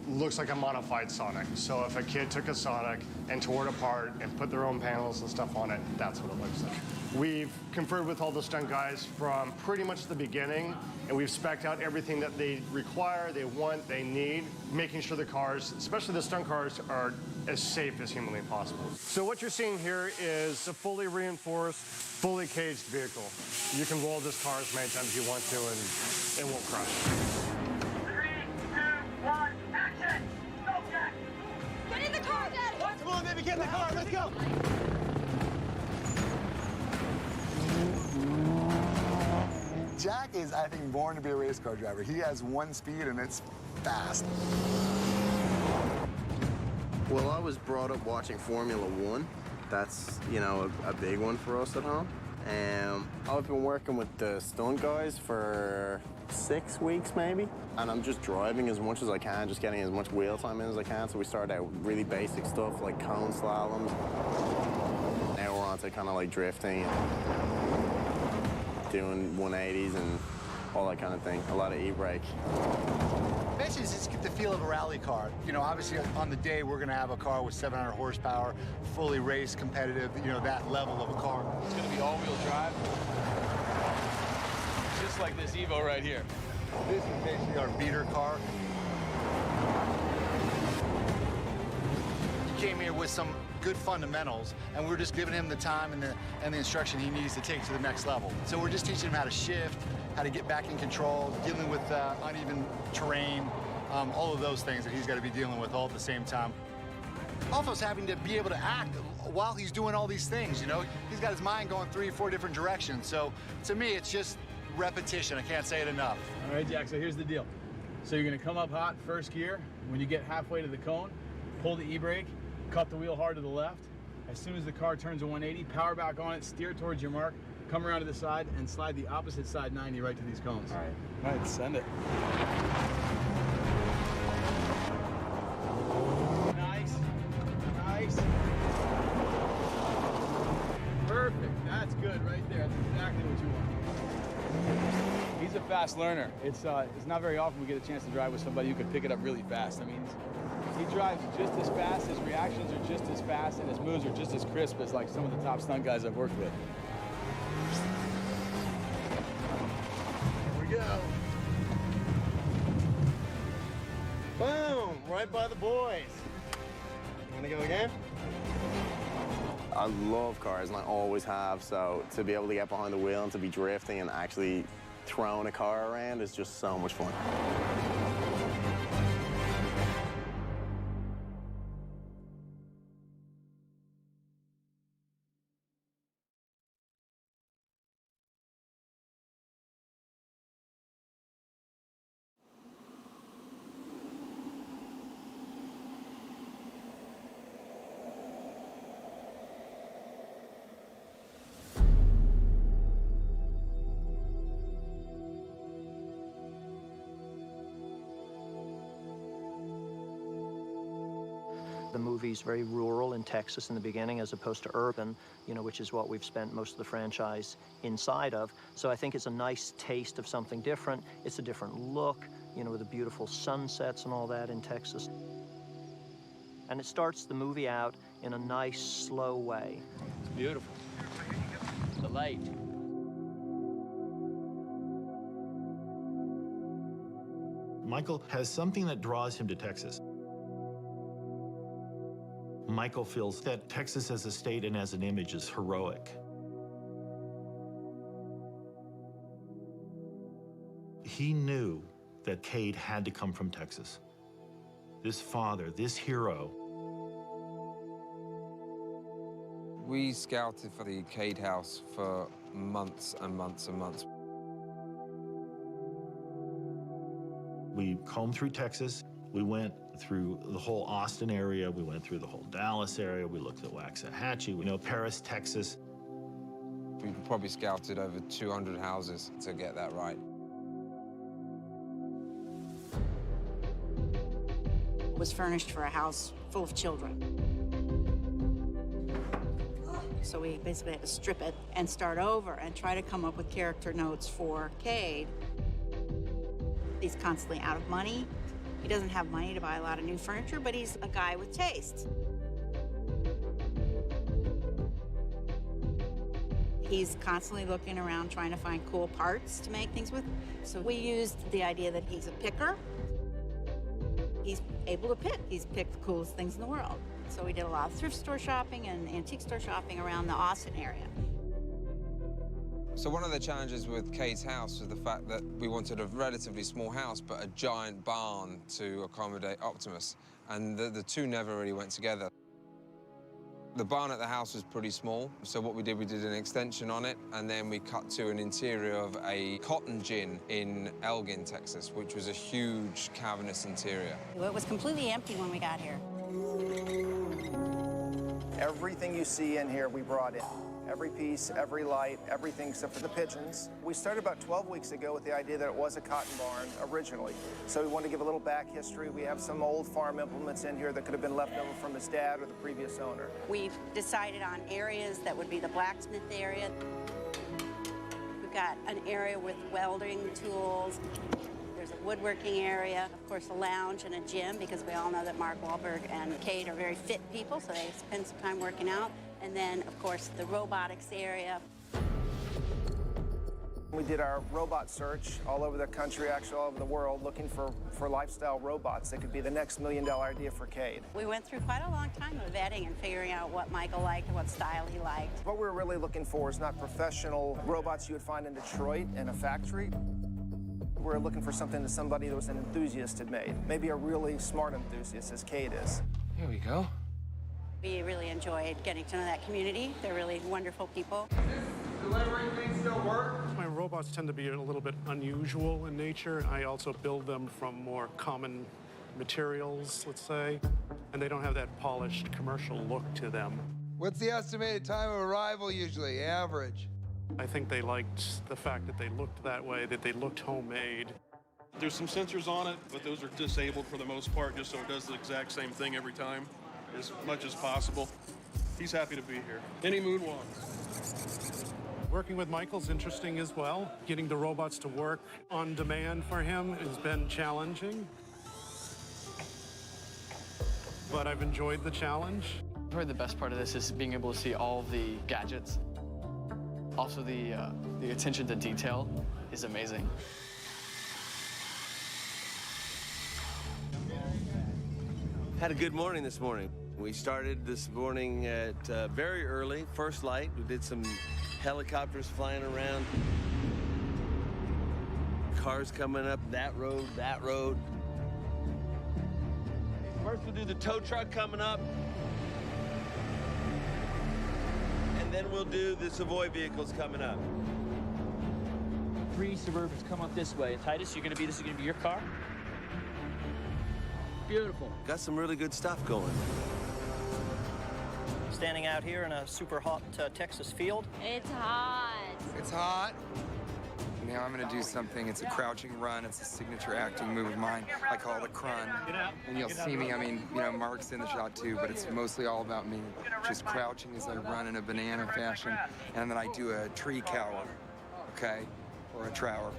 looks like a modified Sonic. So if a kid took a Sonic and tore it apart and put their own panels and stuff on it, that's what it looks like. We've conferred with all the stunt guys from pretty much the beginning, and we've spec'd out everything that they require, they want, they need, making sure the cars, especially the stunt cars, are as safe as humanly possible. So what you're seeing here is a fully reinforced, fully caged vehicle. You can roll this car as many times as you want to, and it won't crash. 3, 2, 1, action! Go, Jack! Get in the car, Daddy! Come on, baby, get in the car, let's go! Jack is, I think, born to be a race car driver. He has one speed, and it's fast. Well, I was brought up watching Formula One. That's, you know, a big one for us at home. And I've been working with the stunt guys for 6 weeks, maybe. And I'm just driving as much as I can, just getting as much wheel time in as I can. So we started out with really basic stuff like cone slaloms. Now we're on to kind of like drifting and doing 180s and all that kind of thing. A lot of e-brake. Basically, just get the feel of a rally car. You know, obviously on the day, we're gonna have a car with 700 horsepower, fully race competitive, you know, that level of a car. It's gonna be all-wheel drive. Just like this Evo right here. This is basically our beater car. He came here with some good fundamentals, and we're just giving him the time and the instruction he needs to take to the next level. So we're just teaching him how to shift, how to get back in control, dealing with uneven terrain, all of those things that he's got to be dealing with all at the same time. Alpha's having to be able to act while he's doing all these things, you know? He's got his mind going 3 or 4 different directions. So to me, it's just repetition. I can't say it enough. All right, Jack, so here's the deal. So you're gonna come up hot first gear. When you get halfway to the cone, pull the e-brake, cut the wheel hard to the left. As soon as the car turns a 180, power back on it, steer towards your mark, come around to the side, and slide the opposite side 90 right to these cones. All right. All right, send it. Nice. Nice. Perfect. That's good right there. That's exactly what you want. He's a fast learner. It's not very often we get a chance to drive with somebody who can pick it up really fast. I mean, he drives just as fast, his reactions are just as fast, and his moves are just as crisp as like some of the top stunt guys I've worked with. Here we go. Boom! Right by the boys. Wanna go again? I love cars, and I always have, so to be able to get behind the wheel and to be drifting and actually throwing a car around is just so much fun. The movie's very rural in Texas in the beginning as opposed to urban, you know, which is what we've spent most of the franchise inside of. So I think it's a nice taste of something different. It's a different look, you know, with the beautiful sunsets and all that in Texas. And it starts the movie out in a nice, slow way. It's beautiful. The light. Michael has something that draws him to Texas. Michael feels that Texas as a state and as an image is heroic. He knew that Cade had to come from Texas. This father, this hero. We scouted for the Cade house for months and months and months. We combed through Texas. We went through the whole Austin area. We went through the whole Dallas area. We looked at Waxahachie. We know Paris, Texas. We probably scouted over 200 houses to get that right. Was furnished for a house full of children. So we basically had to strip it and start over and try to come up with character notes for Cade. He's constantly out of money. He doesn't have money to buy a lot of new furniture, but he's a guy with taste. He's constantly looking around trying to find cool parts to make things with. So we used the idea that he's a picker. He's able to pick. He's picked the coolest things in the world. So we did a lot of thrift store shopping and antique store shopping around the Austin area. So one of the challenges with Cade's house was the fact that we wanted a relatively small house, but a giant barn to accommodate Optimus. And the two never really went together. The barn at the house was pretty small, so what we did an extension on it, and then we cut to an interior of a cotton gin in Elgin, Texas, which was a huge cavernous interior. It was completely empty when we got here. Everything you see in here, we brought in. Every piece, every light, everything except for the pigeons. We started about 12 weeks ago with the idea that it was a cotton barn originally. So we wanted to give a little back history. We have some old farm implements in here that could have been left over from his dad or the previous owner. We've decided on areas that would be the blacksmith area. We've got an area with welding tools. There's a woodworking area, of course, a lounge and a gym, because we all know that Mark Wahlberg and Cade are very fit people, so they spend some time working out. And then, of course, the robotics area. We did our robot search all over the country, actually all over the world, looking for lifestyle robots that could be the next $1 million idea for Cade. We went through quite a long time of vetting and figuring out what Michael liked and what style he liked. What we're really looking for is not professional robots you would find in Detroit in a factory. We're looking for something that somebody that was an enthusiast had made. Maybe a really smart enthusiast, as Cade is. Here we go. We really enjoyed getting to know that community. They're really wonderful people. Delivering things still work? My robots tend to be a little bit unusual in nature. I also build them from more common materials, let's say, and they don't have that polished commercial look to them. What's the estimated time of arrival usually, average? I think they liked the fact that they looked that way, that they looked homemade. There's some sensors on it, but those are disabled for the most part, just so it does the exact same thing every time, as much as possible. He's happy to be here. Any mood wants. Working with Michael's interesting as well. Getting the robots to work on demand for him has been challenging. But I've enjoyed the challenge. Probably the best part of this is being able to see all of the gadgets. Also, the attention to detail is amazing. Had a good morning this morning. We started this morning at very early, first light. We did some helicopters flying around. Cars coming up that road, that road. First we'll do the tow truck coming up. And then we'll do the Savoy vehicles coming up. 3 Suburbans come up this way. Titus, this is gonna be your car? Beautiful. Got some really good stuff going. Standing out here in a super hot Texas field. It's hot. It's hot. Now I'm gonna do something. It's a crouching run. It's a signature acting move of mine. I call it a crun. And you'll see me, Mark's in the shot too, but it's mostly all about me. Just crouching as I run in a banana fashion. And then I do a tree cower, okay? Or a trower.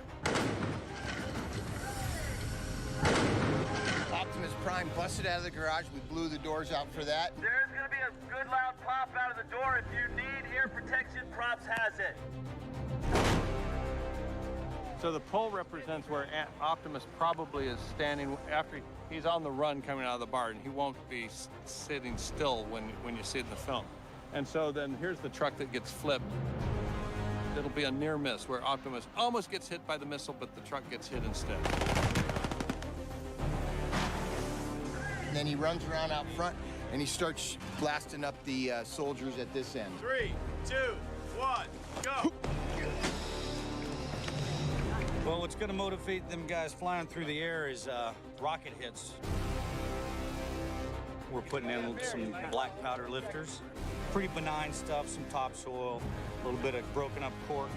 Top Optimus Prime busted out of the garage. We blew the doors out for that. There's gonna be a good loud pop out of the door. If you need ear protection, Props has it. So the pole represents where Optimus probably is standing after he's on the run coming out of the barn. He won't be sitting still when you see it in the film. And so then here's the truck that gets flipped. It'll be a near miss where Optimus almost gets hit by the missile, but the truck gets hit instead. And then he runs around out front and he starts blasting up the soldiers at this end. 3, 2, 1, go! Well, what's going to motivate them guys flying through the air is rocket hits. We're putting in some black powder lifters. Pretty benign stuff, some topsoil, a little bit of broken up cork.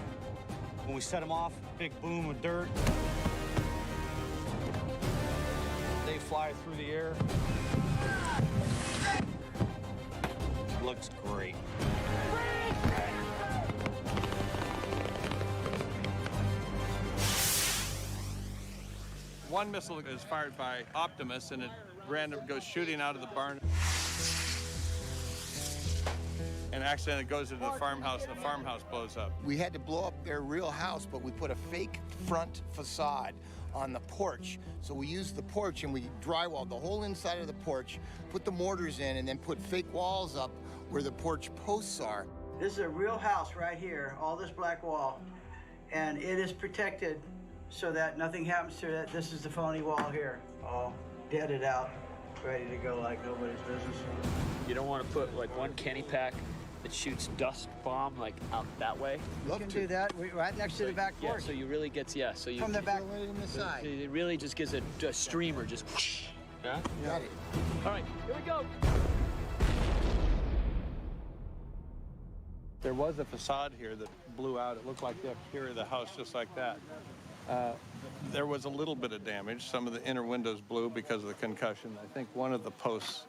When we set them off, big boom of dirt. They fly through the air. Looks great. One missile is fired by Optimus, and it goes shooting out of the barn. And accidentally goes into the farmhouse, and the farmhouse blows up. We had to blow up their real house, but we put a fake front facade on the porch. So we used the porch and we drywalled the whole inside of the porch, put the mortars in, and then put fake walls up where the porch posts are. This is a real house right here, all this black wall. And it is protected so that nothing happens to it. This is the phony wall here, all deaded out, ready to go like nobody's business. You don't want to put like one Kenny pack that shoots dust bomb like out that way. You can do that right next to the back porch. Yeah, so you really gets, so you... From the back to the side. It really just gives a streamer, just whoosh. Yeah? Got it. All right, here we go. There was a facade here that blew out. It looked like the exterior of the house, just like that. There was a little bit of damage. Some of the inner windows blew because of the concussion. I think one of the posts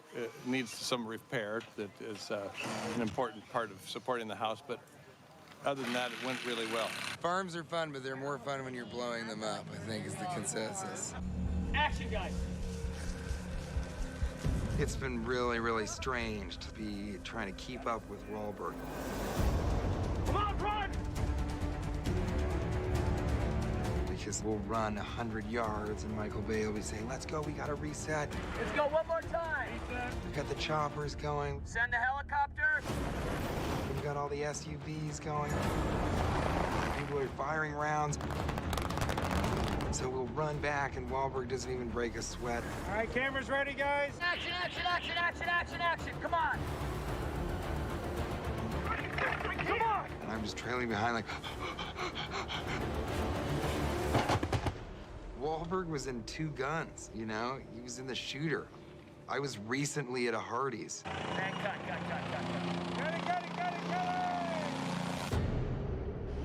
needs some repair that is an important part of supporting the house, but other than that, it went really well. Farms are fun, but they're more fun when you're blowing them up, I think is the consensus. Action, guys! It's been really, really strange to be trying to keep up with Wahlberg. Come on, run! Because we'll run 100 yards and Michael Bay will be saying, let's go, we gotta reset. Let's go one more time! We've got the choppers going. Send the helicopter! We've got all the SUVs going. People are firing rounds. So we'll run back and Wahlberg doesn't even break a sweat. All right, cameras ready, guys? Action, action, action, action, action, action! Come on! Come on! And I'm just trailing behind like... Wahlberg was in 2 guns, you know? He was in the shooter. I was recently at a Hardee's. And cut. Cut it!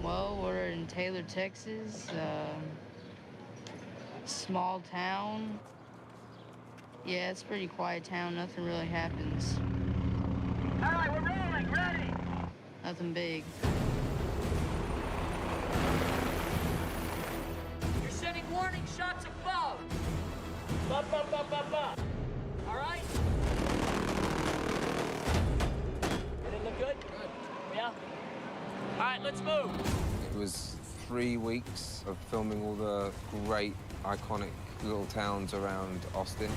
Well, we're in Taylor, Texas. Small town. Yeah, it's a pretty quiet town. Nothing really happens. All right, we're rolling. Ready? Nothing big. You're sending warning shots above. Ba. All right? Did it look good? Good. Yeah? All right, let's move. It was 3 weeks of filming all the great, iconic little towns around Austin.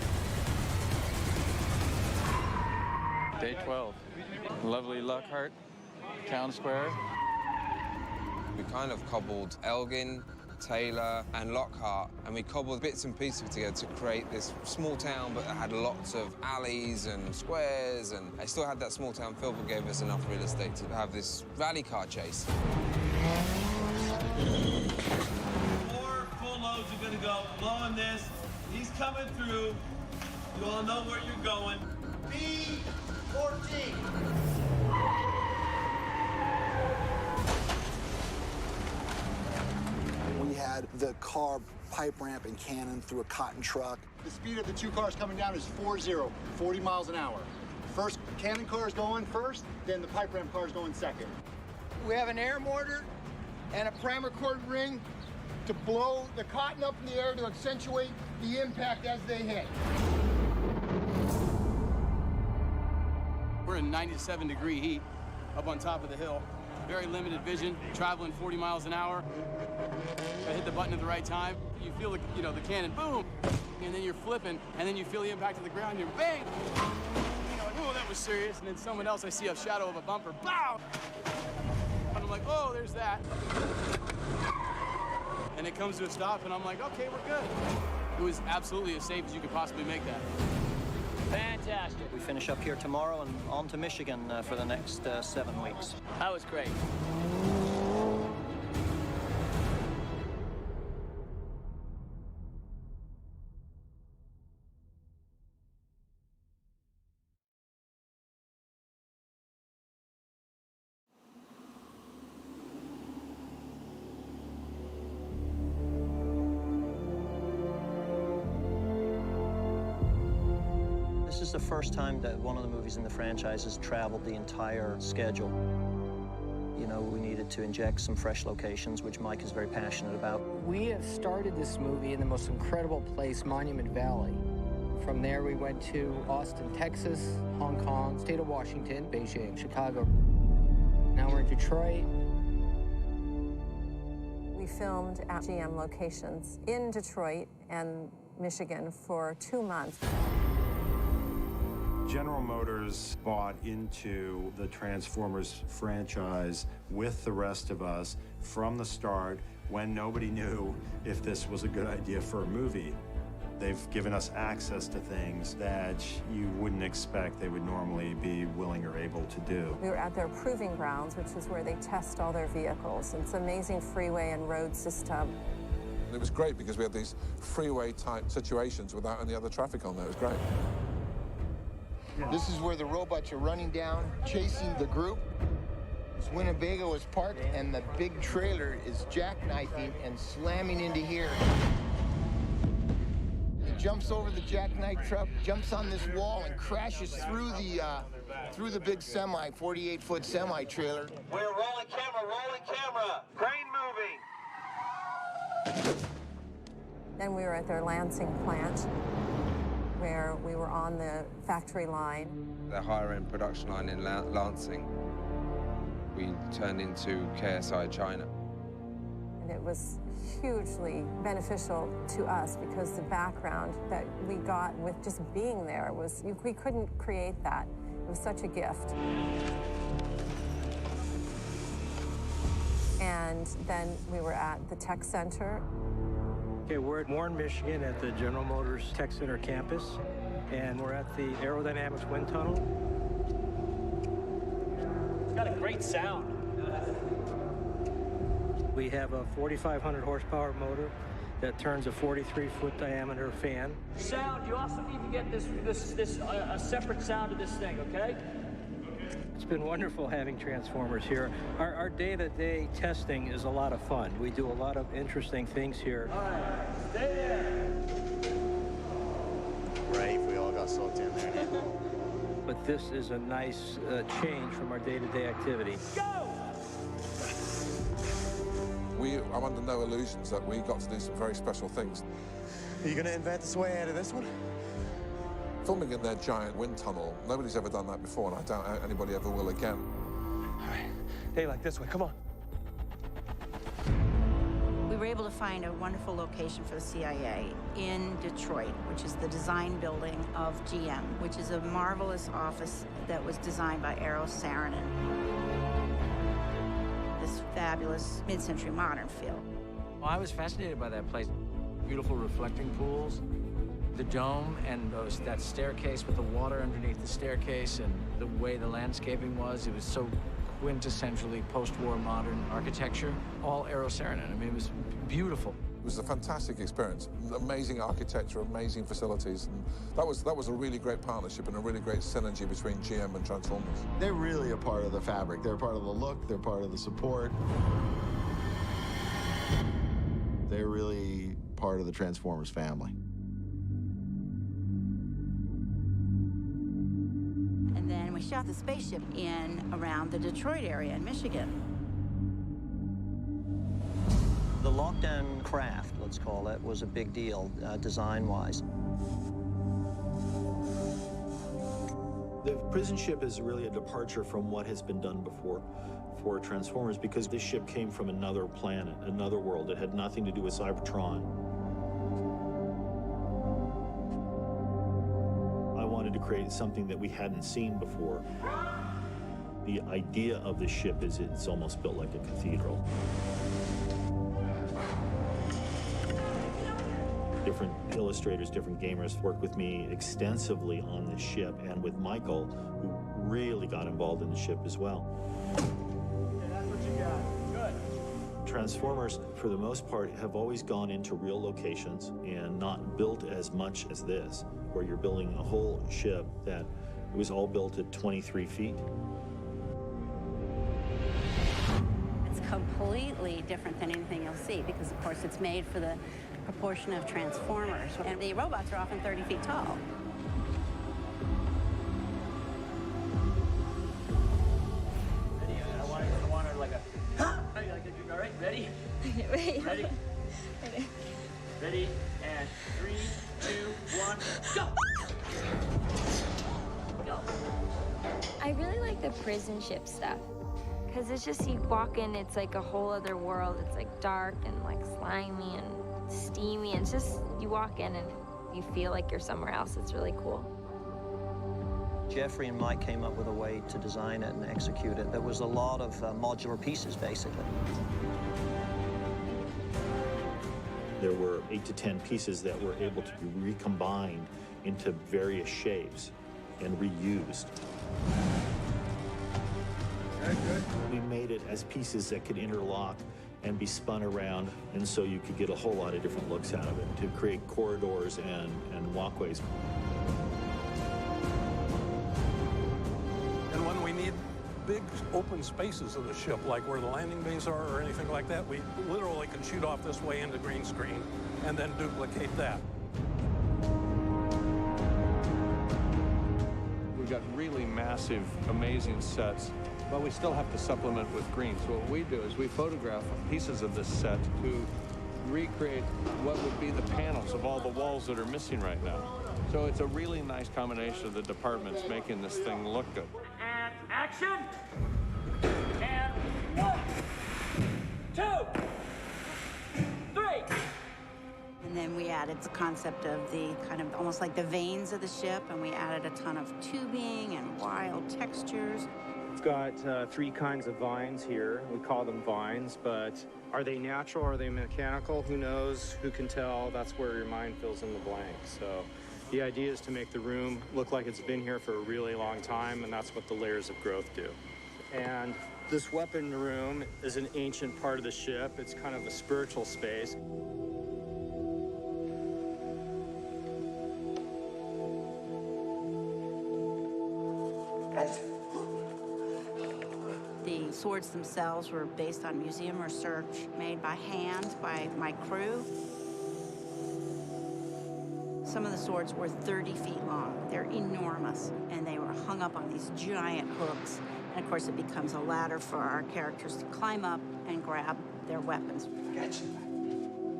Day 12. Lovely Lockhart, Town Square. We kind of cobbled Elgin, Taylor, and Lockhart, and we cobbled bits and pieces together to create this small town, but it had lots of alleys and squares, and I still had that small town feel, but gave us enough real estate to have this rally car chase. 4 full loads are gonna go. Blowing this. He's coming through. You all know where you're going. B-14. We had the car pipe ramp and cannon through a cotton truck. The speed of the 2 cars coming down is 40 miles an hour. First cannon car is going first, then the pipe ramp car is going second. We have an air mortar and a primer cord ring to blow the cotton up in the air to accentuate the impact as they hit. We're in 97-degree heat up on top of the hill. Very limited vision, traveling 40 miles an hour. I hit the button at the right time. You feel the, the cannon, boom, and then you're flipping, and then you feel the impact of the ground, and you're bang. Oh, that was serious. And then someone else, I see a shadow of a bumper, bow. And I'm like, oh, there's that. And it comes to a stop, and I'm like, okay, we're good. It was absolutely as safe as you could possibly make that. Fantastic. We finish up here tomorrow and on to Michigan for the next 7 weeks. That was great. This is the first time that one of the movies in the franchise has traveled the entire schedule. We needed to inject some fresh locations, which Mike is very passionate about. We have started this movie in the most incredible place, Monument Valley. From there, we went to Austin, Texas, Hong Kong, state of Washington, Beijing, Chicago. Now we're in Detroit. We filmed at GM locations in Detroit and Michigan for 2 months. General Motors bought into the Transformers franchise with the rest of us from the start when nobody knew if this was a good idea for a movie. They've given us access to things that you wouldn't expect they would normally be willing or able to do. We were at their proving grounds, which is where they test all their vehicles. It's an amazing freeway and road system. It was great because we had these freeway-type situations without any other traffic on there. It was great. This is where the robots are running down, chasing the group. Winnebago is parked, and the big trailer is jackknifing and slamming into here. It jumps over the jackknife truck, jumps on this wall, and crashes through the big semi, 48-foot semi-trailer. We're rolling camera. Crane moving. Then we were at their Lansing plant, where we were on the factory line. The higher-end production line in Lansing, we turned into KSI China. And it was hugely beneficial to us because the background that we got with just being there was, we couldn't create that. It was such a gift. And then we were at the tech center. Okay, we're at Warren, Michigan at the General Motors Tech Center campus, and we're at the Aerodynamics Wind Tunnel. It's got a great sound. We have a 4,500 horsepower motor that turns a 43-foot diameter fan. Sound, you also need to get a separate sound to this thing, okay? It's been wonderful having Transformers here. Our day-to-day testing is a lot of fun. We do a lot of interesting things here. All right, stay there. Right, if we all got soaked in there. But this is a nice change from our day-to-day activity. Go! I'm under no illusions that we got to do some very special things. Are you going to invent us way out of this one? Filming in their giant wind tunnel, nobody's ever done that before, and I doubt anybody ever will again. All right, Daylight, this way, come on. We were able to find a wonderful location for the CIA in Detroit, which is the design building of GM, which is a marvelous office that was designed by Eero Saarinen. This fabulous mid-century modern feel. Well, I was fascinated by that place. Beautiful reflecting pools, the dome, and that staircase with the water underneath the staircase, and the way the landscaping was. It was so quintessentially post-war modern architecture. All Eero Saarinen. I mean, it was beautiful. It was a fantastic experience. Amazing architecture, amazing facilities, and that was a really great partnership and a really great synergy between GM and Transformers. They're really a part of the fabric. They're part of the look. They're part of the support. They're really part of the Transformers family. And then we shot the spaceship in around the Detroit area in Michigan. The lockdown craft, let's call it, was a big deal, design-wise. The prison ship is really a departure from what has been done before for Transformers, because this ship came from another planet, another world. It had nothing to do with Cybertron. I wanted to create something that we hadn't seen before. The idea of the ship is it's almost built like a cathedral. Different illustrators, different gamers worked with me extensively on the ship, and with Michael, who really got involved in the ship as well. Okay, that's what you got. Good. Transformers, for the most part, have always gone into real locations and not built as much as this, where you're building a whole ship that it was all built at 23 feet. It's completely different than anything you'll see because, of course, it's made for the proportion of Transformers, and the robots are often 30 feet tall. Ready? I want her like a... All right, ready? Wait. Ready? Ready, and 3, 2, 1, go! Go. I really like the prison ship stuff. Because it's just, you walk in, it's like a whole other world. It's like dark and like slimy and steamy, and it's just, you walk in and you feel like you're somewhere else. It's really cool. Jeffrey and Mike came up with a way to design it and execute it. There was a lot of modular pieces, basically. There were 8 to 10 pieces that were able to be recombined into various shapes and reused. Very good. We made it as pieces that could interlock and be spun around, and so you could get a whole lot of different looks out of it to create corridors and walkways. And when we need big open spaces of the ship, like where the landing bays are or anything like that, we literally can shoot off this way into green screen and then duplicate that. We've got really massive, amazing sets, but we still have to supplement with green. So what we do is we photograph pieces of this set to recreate what would be the panels of all the walls that are missing right now. So it's a really nice combination of the departments making this thing look good. And action! And 1, 2, 3! And then we added the concept of the kind of almost like the veins of the ship, and we added a ton of tubing and wild textures. We've got 3 kinds of vines here. We call them vines, but are they natural? Are they mechanical? Who knows? Who can tell? That's where your mind fills in the blanks. So the idea is to make the room look like it's been here for a really long time, and that's what the layers of growth do. And this weapon room is an ancient part of the ship. It's kind of a spiritual space. The swords themselves were based on museum research made by hand by my crew. Some of the swords were 30 feet long. They're enormous, and they were hung up on these giant hooks. And of course, it becomes a ladder for our characters to climb up and grab their weapons. Gotcha.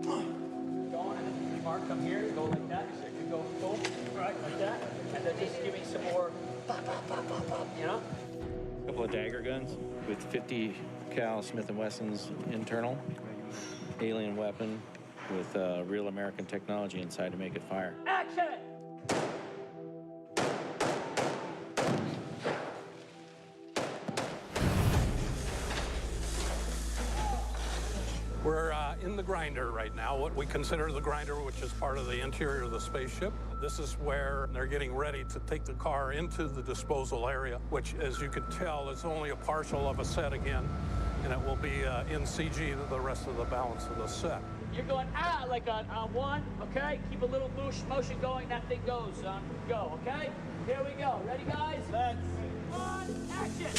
Go on, and Mark, come here, go like that. So you can go boom, right, like that. And then just give me some more, you know? A couple of dagger guns with 50 cal Smith & Wesson's internal. Alien weapon with real American technology inside to make it fire. Action! We're in the grinder right now, what we consider the grinder, which is part of the interior of the spaceship. This is where they're getting ready to take the car into the disposal area, which, as you can tell, is only a partial of a set again, and it will be in CG the rest of the balance of the set. You're going like on 1, okay? Keep a little motion going, that thing goes, son. Go, okay? Here we go. Ready, guys? Let's 1, action!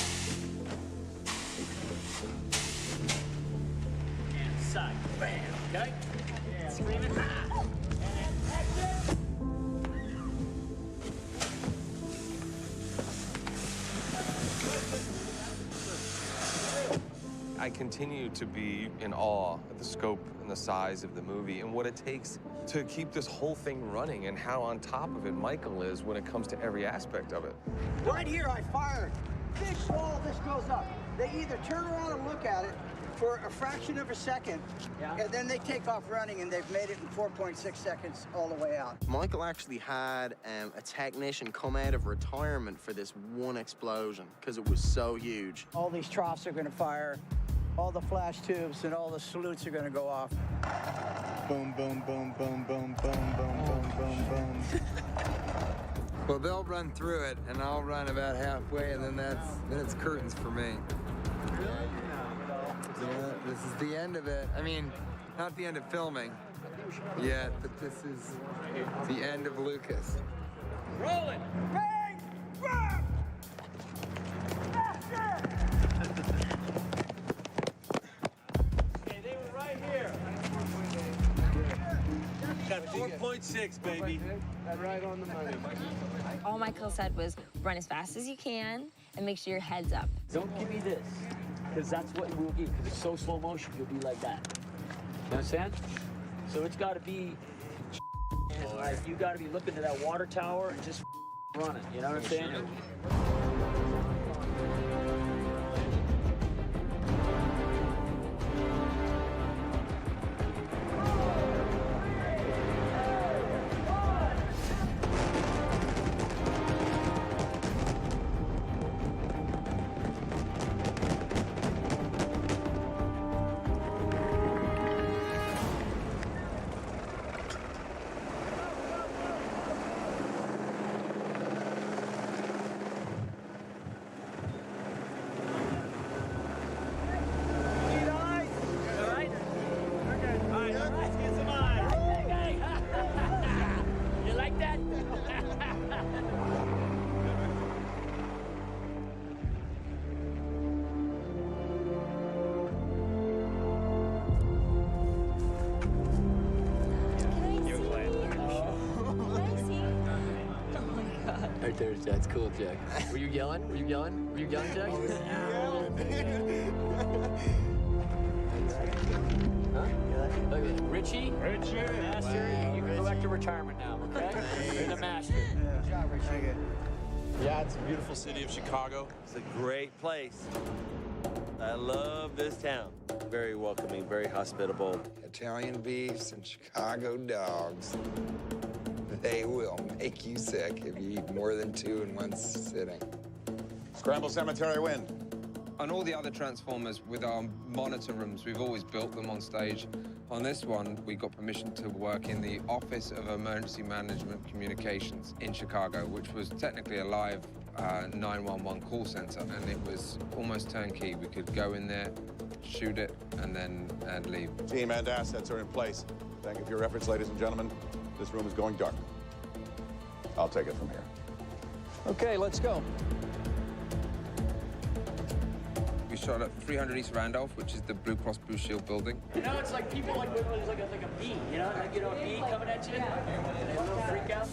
And side, bam, okay? Yeah. Screaming, ah! And action! I I continue to be in awe at the scope and the size of the movie and what it takes to keep this whole thing running and how on top of it Michael is when it comes to every aspect of it. Right here, I fired. Big wall, this goes up. They either turn around and look at it for a fraction of a second, and then they take off running, and they've made it in 4.6 seconds all the way out. Michael actually had a technician come out of retirement for this one explosion because it was so huge. All these troughs are going to fire, all the flash tubes and all the salutes are going to go off. Boom, boom, boom, boom, boom, boom, boom, boom, boom, boom. Well, they'll run through it, and I'll run about halfway, and then it's curtains for me. Yeah, this is the end of it. I mean, not the end of filming yet, but this is the end of Lucas. Rolling! Bang! Rock! Okay, they were right here. Got 4.6, baby. Right on the money. All Michael said was run as fast as you can and make sure your head's up. Don't give me this, because that's what we'll give, because it's so slow motion, you'll be like that. You understand? So it's got to be, like, you got to be looking to that water tower and just run it, you know what I'm saying? Right there's That's cool, Jack. Were you yelling? Were you yelling? Were you yelling, Jack? Look at Richie, master, you can go back to retirement now, okay? You're the master. Good job, Richie. Yeah, it's a beautiful city of Chicago. It's a great place. I love this town. Very welcoming, very hospitable. Italian beefs and Chicago dogs. They will make you sick if you eat more than 2 in one sitting. Scramble Cemetery win. On all the other Transformers, with our monitor rooms, we've always built them on stage. On this one, we got permission to work in the Office of Emergency Management Communications in Chicago, which was technically a live 911 call center, and it was almost turnkey. We could go in there, shoot it, and then leave. Team and assets are in place. Thank you for your efforts, ladies and gentlemen. This room is going dark. I'll take it from here. Okay, let's go. We shot at 300 East Randolph, which is the Blue Cross Blue Shield building. You know, it's like people like a bee, you know, like, a bee coming at you, they a little freak out.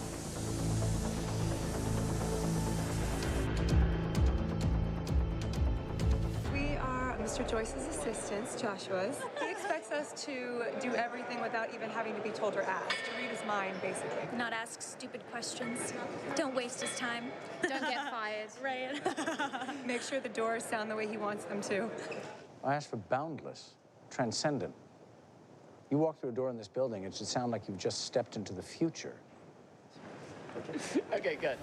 We are Mr. Joyce's assistants, Joshua's. He expects us to do everything without even having to be told or asked, to read his mind, basically. Not ask stupid questions. Don't waste his time. Don't get fired. Right. Make sure the doors sound the way he wants them to. I asked for boundless, transcendent. You walk through a door in this building, it should sound like you've just stepped into the future. Okay, good.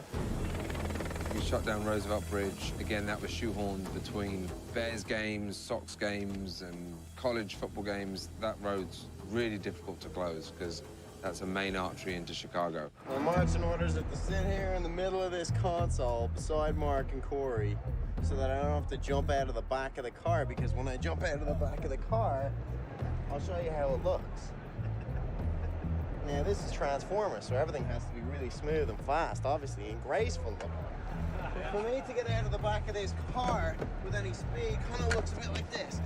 We shot down Roosevelt Bridge. Again, that was shoehorned between Bears games, Sox games, and college football games. That road's really difficult to close because that's a main artery into Chicago. My marching orders are to sit here in the middle of this console beside Mark and Corey so that I don't have to jump out of the back of the car, because when I jump out of the back of the car, I'll show you how it looks. Now, this is Transformers, so everything has to be really smooth and fast, obviously, and graceful looking. But for me to get out of the back of this car with any speed kind of looks a bit like this.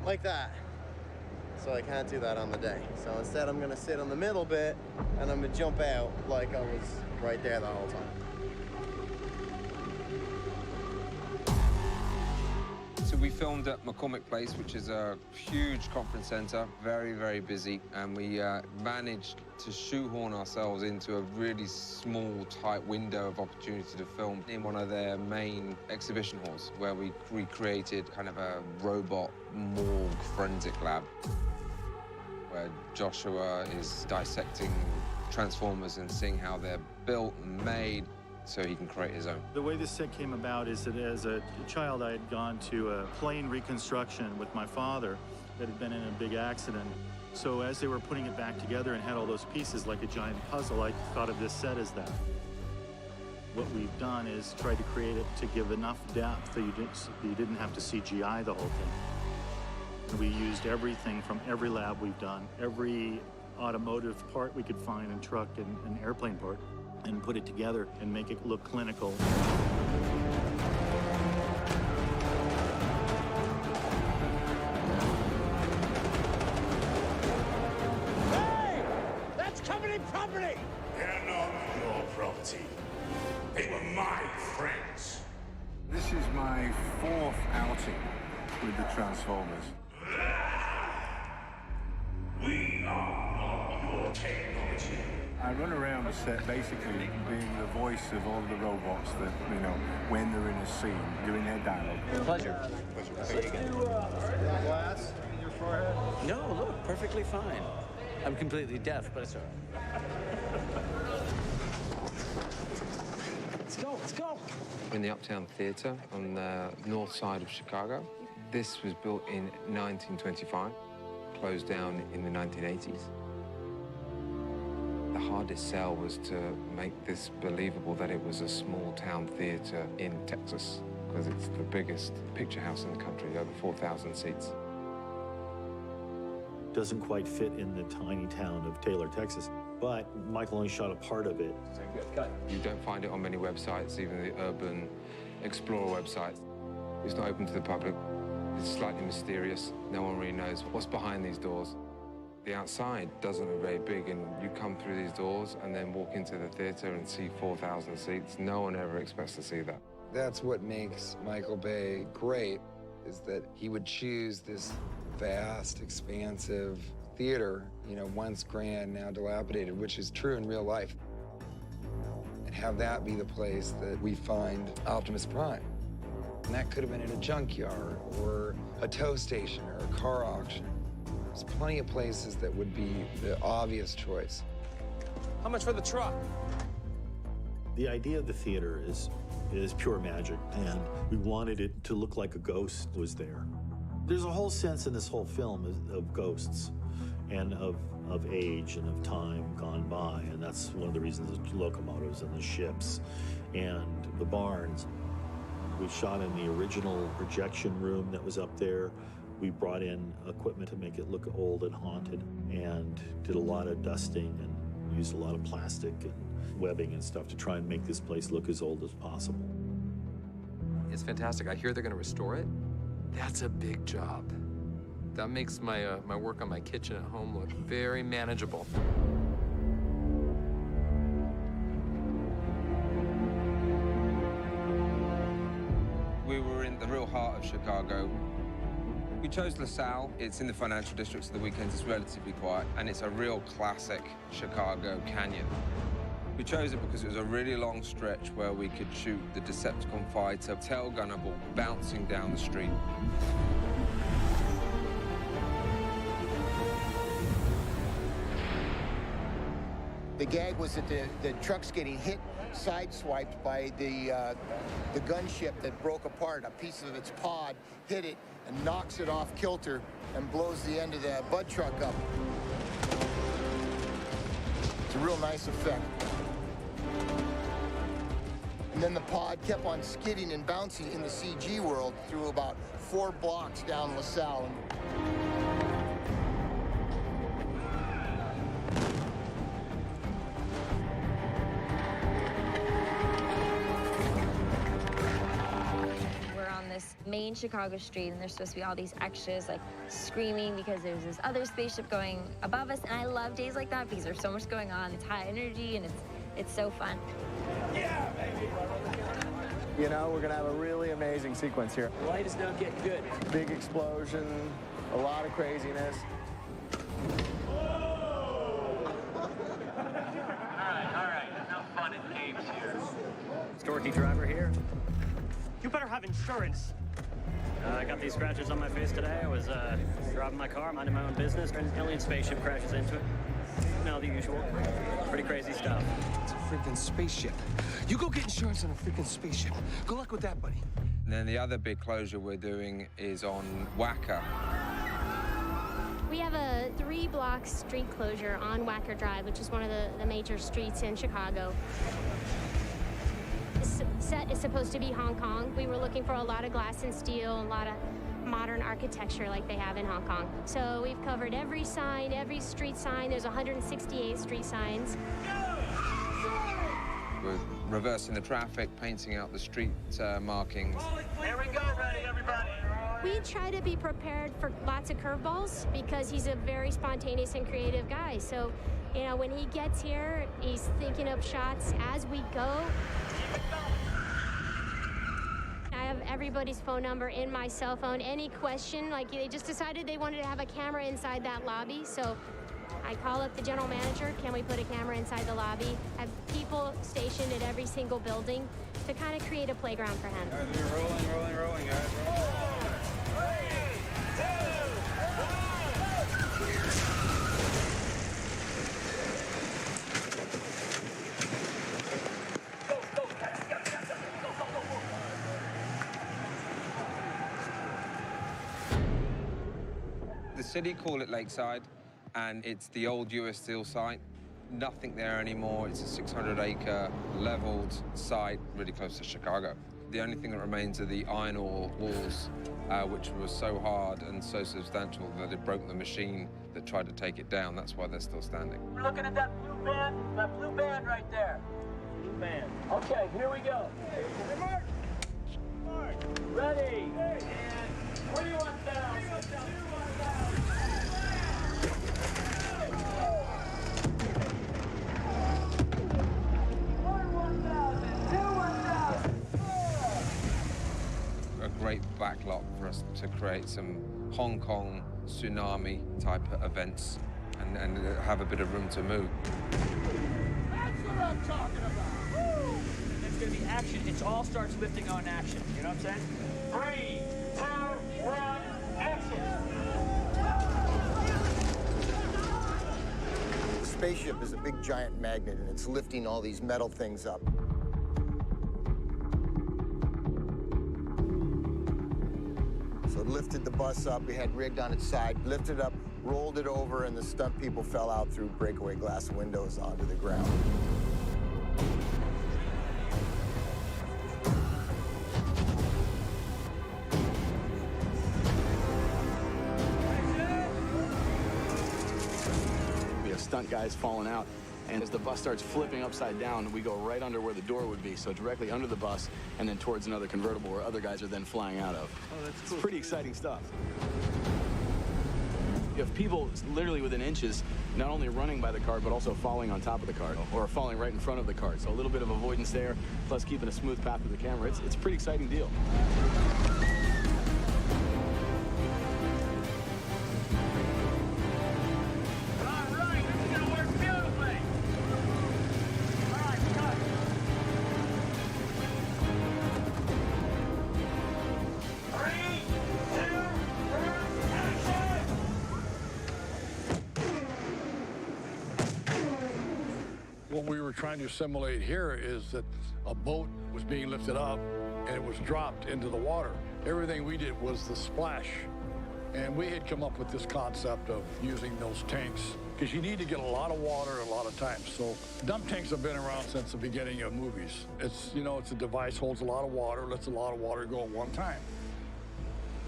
Like that. So I can't do that on the day. So instead I'm gonna sit on the middle bit and I'm gonna jump out like I was right there the whole time. So we filmed at McCormick Place, which is a huge conference center, very, very busy. And we managed to shoehorn ourselves into a really small, tight window of opportunity to film in one of their main exhibition halls, where we recreated kind of a robot morgue forensic lab, where Joshua is dissecting Transformers and seeing how they're built and made, so he can create his own. The way this set came about is that as a child, I had gone to a plane reconstruction with my father that had been in a big accident. So as they were putting it back together and had all those pieces like a giant puzzle, I thought of this set as that. What we've done is tried to create it to give enough depth that you didn't have to CGI the whole thing. We used everything from every lab we've done, every automotive part we could find, and truck and airplane part, and put it together and make it look clinical. Hey! That's company property! They're not your property. They were my friends. This is my 4th outing with the Transformers. We are not your technology. I run around the set basically being the voice of all the robots that, you know, when they're in a scene, doing their dialogue. Pleasure. There you go. Glass in your forehead? No, look, perfectly fine. I'm completely deaf, but it's all right. Let's go, let's go. In the Uptown Theater on the north side of Chicago. This was built in 1925, closed down in the 1980s. The hardest sell was to make this believable that it was a small town theater in Texas, because it's the biggest picture house in the country, over 4,000 seats. Doesn't quite fit in the tiny town of Taylor, Texas, but Michael only shot a part of it. You don't find it on many websites, even the Urban Explorer website. It's not open to the public. It's slightly mysterious. No one really knows what's behind these doors. The outside doesn't look very big, and you come through these doors and then walk into the theater and see 4,000 seats. No one ever expects to see that. That's what makes Michael Bay great, is that he would choose this vast, expansive theater, you know, once grand, now dilapidated, which is true in real life, and have that be the place that we find Optimus Prime. And that could have been in a junkyard or a tow station or a car auction. There's plenty of places that would be the obvious choice. How much for the truck? The idea of the theater is pure magic, and we wanted it to look like a ghost was there. There's a whole sense in this whole film of ghosts and of age and of time gone by, and that's one of the reasons the locomotives and the ships and the barns. We shot in the original projection room that was up there. We brought in equipment to make it look old and haunted, and did a lot of dusting and used a lot of plastic and webbing and stuff to try and make this place look as old as possible. It's fantastic. I hear they're going to restore it. That's a big job. That makes my my work on my kitchen at home look very manageable. We were in the real heart of Chicago. We chose LaSalle. It's in the financial districts of the weekends. It's relatively quiet, and it's a real classic Chicago canyon. We chose it because it was a really long stretch where we could shoot the Decepticon fighter tail gunner ball bouncing down the street. The gag was that the truck's getting hit, sideswiped by the gunship that broke apart. A piece of its pod hit it and knocks it off kilter and blows the end of the Bud truck up. It's a real nice effect. And then the pod kept on skidding and bouncing in the CG world through about 4 blocks down LaSalle. Main Chicago street, and there's supposed to be all these extras like screaming because there's this other spaceship going above us, and I love days like that because there's so much going on. It's high energy and it's so fun. Yeah, baby. You know, we're going to have a really amazing sequence here. Light is now getting good. Big explosion, a lot of craziness. All right, no fun and games here. Storky driver here. You better have insurance. I got these scratches on my face today. I was driving my car, minding my own business, and an alien spaceship crashes into it. You know, the usual. Pretty crazy stuff. It's a freaking spaceship. You go get insurance on a freaking spaceship. Good luck with that, buddy. And then the other big closure we're doing is on Wacker. We have a 3-block street closure on Wacker Drive, which is one of the major streets in Chicago. This set is supposed to be Hong Kong. We were looking for a lot of glass and steel, a lot of modern architecture like they have in Hong Kong. So we've covered every sign, every street sign. There's 168 street signs. We're reversing the traffic, painting out the street markings. Here we go, ready, everybody. We try to be prepared for lots of curveballs because he's a very spontaneous and creative guy. So, you know, when he gets here, he's thinking of shots as we go. I have everybody's phone number in my cell phone. Any question, like they just decided they wanted to have a camera inside that lobby. So I call up the general manager, can we put a camera inside the lobby? I have people stationed at every single building to kind of create a playground for him. All right, we're rolling, guys. The city call it Lakeside, and it's the old US Steel site. Nothing there anymore. It's a 600-acre leveled site really close to Chicago. The only thing that remains are the iron ore walls, which was so hard and so substantial that it broke the machine that tried to take it down. That's why they're still standing. We're looking at that blue band right there. Blue band. Okay, here we go. Hey, Mark. Ready. And 3-1,000. 2-1,000. A great backlot for us to create some Hong Kong tsunami type events and have a bit of room to move. That's what I'm talking about. It's going to be action. It all starts lifting on action. You know what I'm saying? 3, 2, 1, action. The spaceship is a big giant magnet, and it's lifting all these metal things up. So it lifted the bus up, we had rigged on its side, lifted up, rolled it over, and the stunt people fell out through breakaway glass windows onto the ground. We have stunt guys falling out, and as the bus starts flipping upside down, we go right under where the door would be, so directly under the bus, and then towards another convertible where other guys are then flying out of. Oh, that's cool. It's pretty exciting stuff. You have people literally within inches, not only running by the car, but also falling on top of the car, or falling right in front of the car. So a little bit of avoidance there, plus keeping a smooth path with the camera. It's a pretty exciting deal. What we were trying to simulate here is that a boat was being lifted up and it was dropped into the water. Everything we did was the splash. And we had come up with this concept of using those tanks because you need to get a lot of water a lot of times. So dump tanks have been around since the beginning of movies. It's, you know, it's a device, holds a lot of water, lets a lot of water go at one time.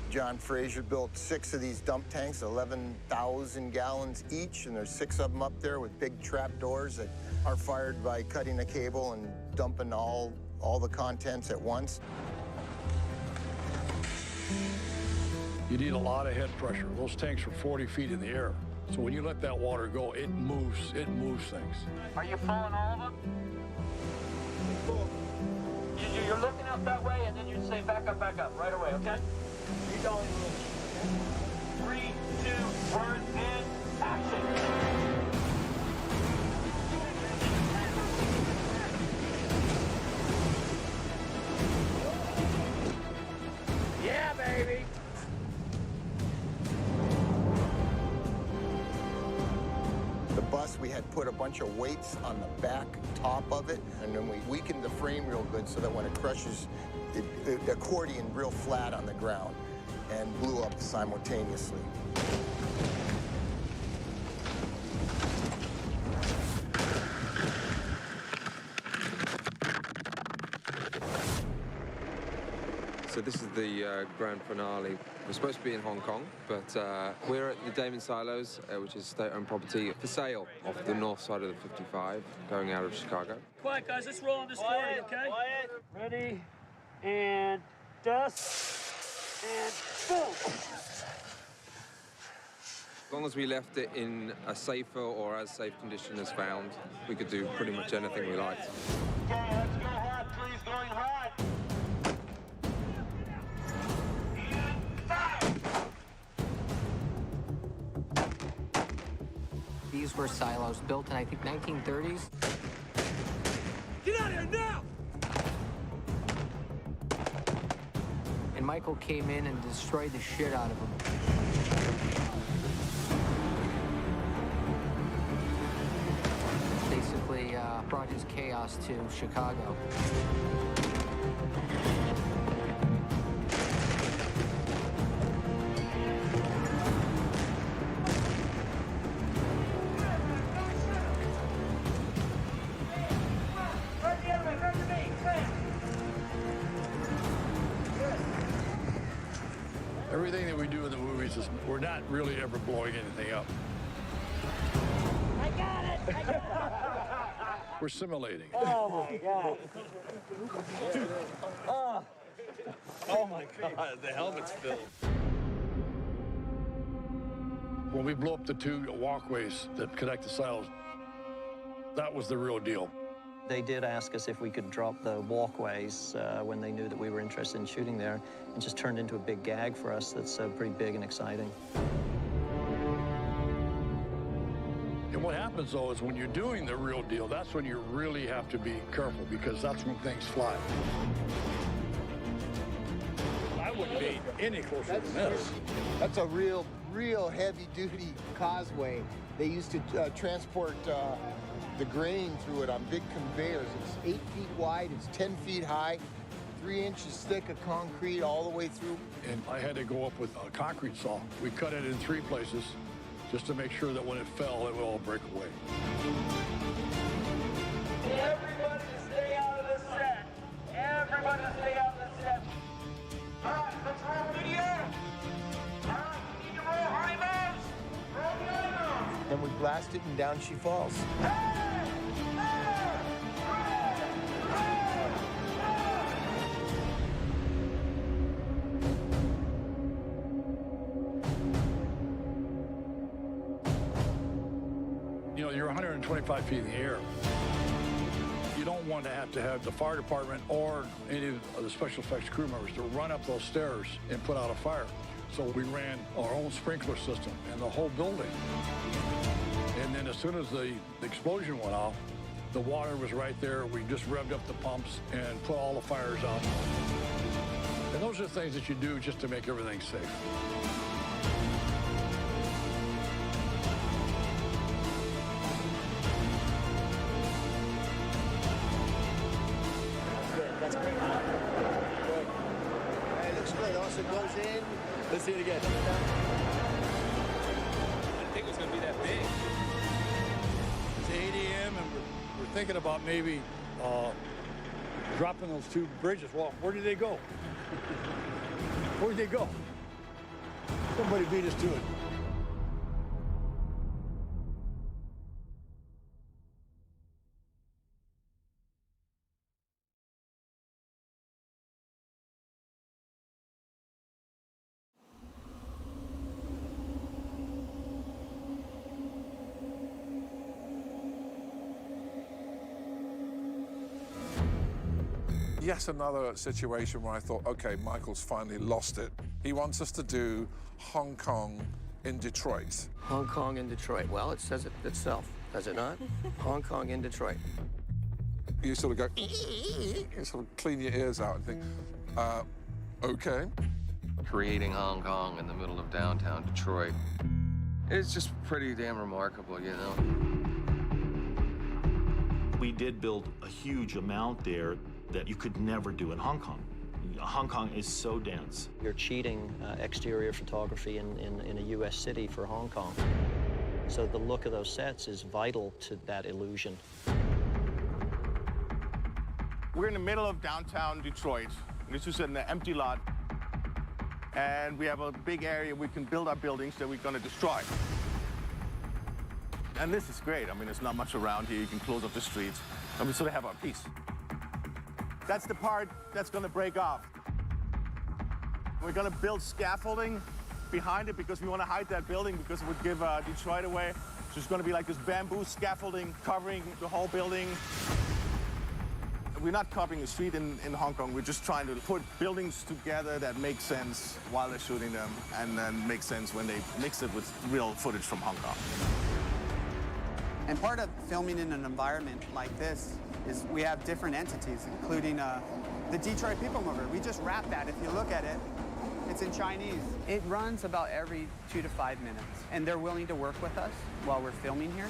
John Fraser built 6 of these dump tanks, 11,000 gallons each, and there's 6 of them up there with big trap doors that are fired by cutting a cable and dumping all the contents at once. You need a lot of head pressure. Those tanks are 40 feet in the air. So when you let that water go, it moves things. Are you pulling all of them? You're looking up up that way, and then you say back up, right away, okay? You don't move. 3, 2, 1, and action. Yeah, baby. The bus, we had put a bunch of weights on the back top of it, and then we weakened the frame real good so that when it crushes, it accordion real flat on the ground and blew up simultaneously. So this is the grand finale. We're supposed to be in Hong Kong, but we're at the Damon Silos, which is state-owned property for sale off the north side of the 55, going out of Chicago. Quiet, guys. Let's roll on this 40, okay? Quiet. Ready, and dust, and boom. As long as we left it in a safer or as safe condition as found, we could do pretty much anything we liked. Okay, let's go hot, please. Going hot. These were silos built in, I think, 1930s. Get out of here now! And Michael came in and destroyed the shit out of them. Basically brought his chaos to Chicago. Everything that we do in the movies is, we're not really ever blowing anything up. I got it! I got it! We're simulating. Oh, my God. Oh, my God. The helmet's filled. When we blew up the 2 walkways that connect the silos, that was the real deal. They did ask us if we could drop the walkways when they knew that we were interested in shooting there. It just turned into a big gag for us that's pretty big and exciting. And what happens, though, is when you're doing the real deal, that's when you really have to be careful, because that's when things fly. I wouldn't be any closer than this. That's a real heavy-duty causeway. They used to transport the grain through it on big conveyors. It's 8 feet wide, it's 10 feet high, 3 inches thick of concrete all the way through. And I had to go up with a concrete saw. We cut it in 3 places just to make sure that when it fell, it would all break away. Everybody stay out of the set. Everybody stay out of the set. All right, let's roll video. All right, we need to roll high moves. Roll the high moves. Then we blast it and down she falls. You know, you're 125 feet in the air. You don't want to have the fire department or any of the special effects crew members to run up those stairs and put out a fire. So we ran our own sprinkler system in the whole building. And then as soon as the explosion went off, the water was right there. We just revved up the pumps and put all the fires out. And those are the things that you do just to make everything safe. That's great. Good. It looks good. Also goes in. Let's see it again. I didn't think it was going to be that big. It's 8 a.m. and we're thinking about maybe dropping those 2 bridges. Well, where did they go? Where did they go? Somebody beat us to it. Yet another situation where I thought, okay, Michael's finally lost it. He wants us to do Hong Kong in Detroit. Hong Kong in Detroit. Well, it says it itself, does it not? Hong Kong in Detroit. You sort of go, you sort of clean your ears out and think, okay. Creating Hong Kong in the middle of downtown Detroit. It's just pretty damn remarkable, you know? We did build a huge amount there that you could never do in Hong Kong. Hong Kong is so dense. You're cheating exterior photography in a U.S. city for Hong Kong. So the look of those sets is vital to that illusion. We're in the middle of downtown Detroit. This is an empty lot. And we have a big area we can build our buildings that we're going to destroy. And this is great. I mean, there's not much around here. You can close up the streets, and we sort of have our peace. That's the part that's going to break off. We're going to build scaffolding behind it because we want to hide that building because it would give Detroit away. So it's going to be like this bamboo scaffolding covering the whole building. We're not copying the street in Hong Kong. We're just trying to put buildings together that make sense while they're shooting them and then make sense when they mix it with real footage from Hong Kong. And part of filming in an environment like this is we have different entities, including the Detroit People Mover. We just wrapped that. If you look at it, it's in Chinese. It runs about every 2 to 5 minutes, and they're willing to work with us while we're filming here.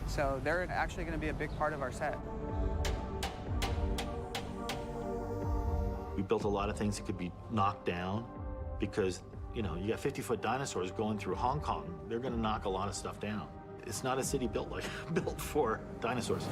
So they're actually going to be a big part of our set. We built a lot of things that could be knocked down because, you know, you got 50-foot dinosaurs going through Hong Kong. They're going to knock a lot of stuff down. It's not a city built for dinosaurs.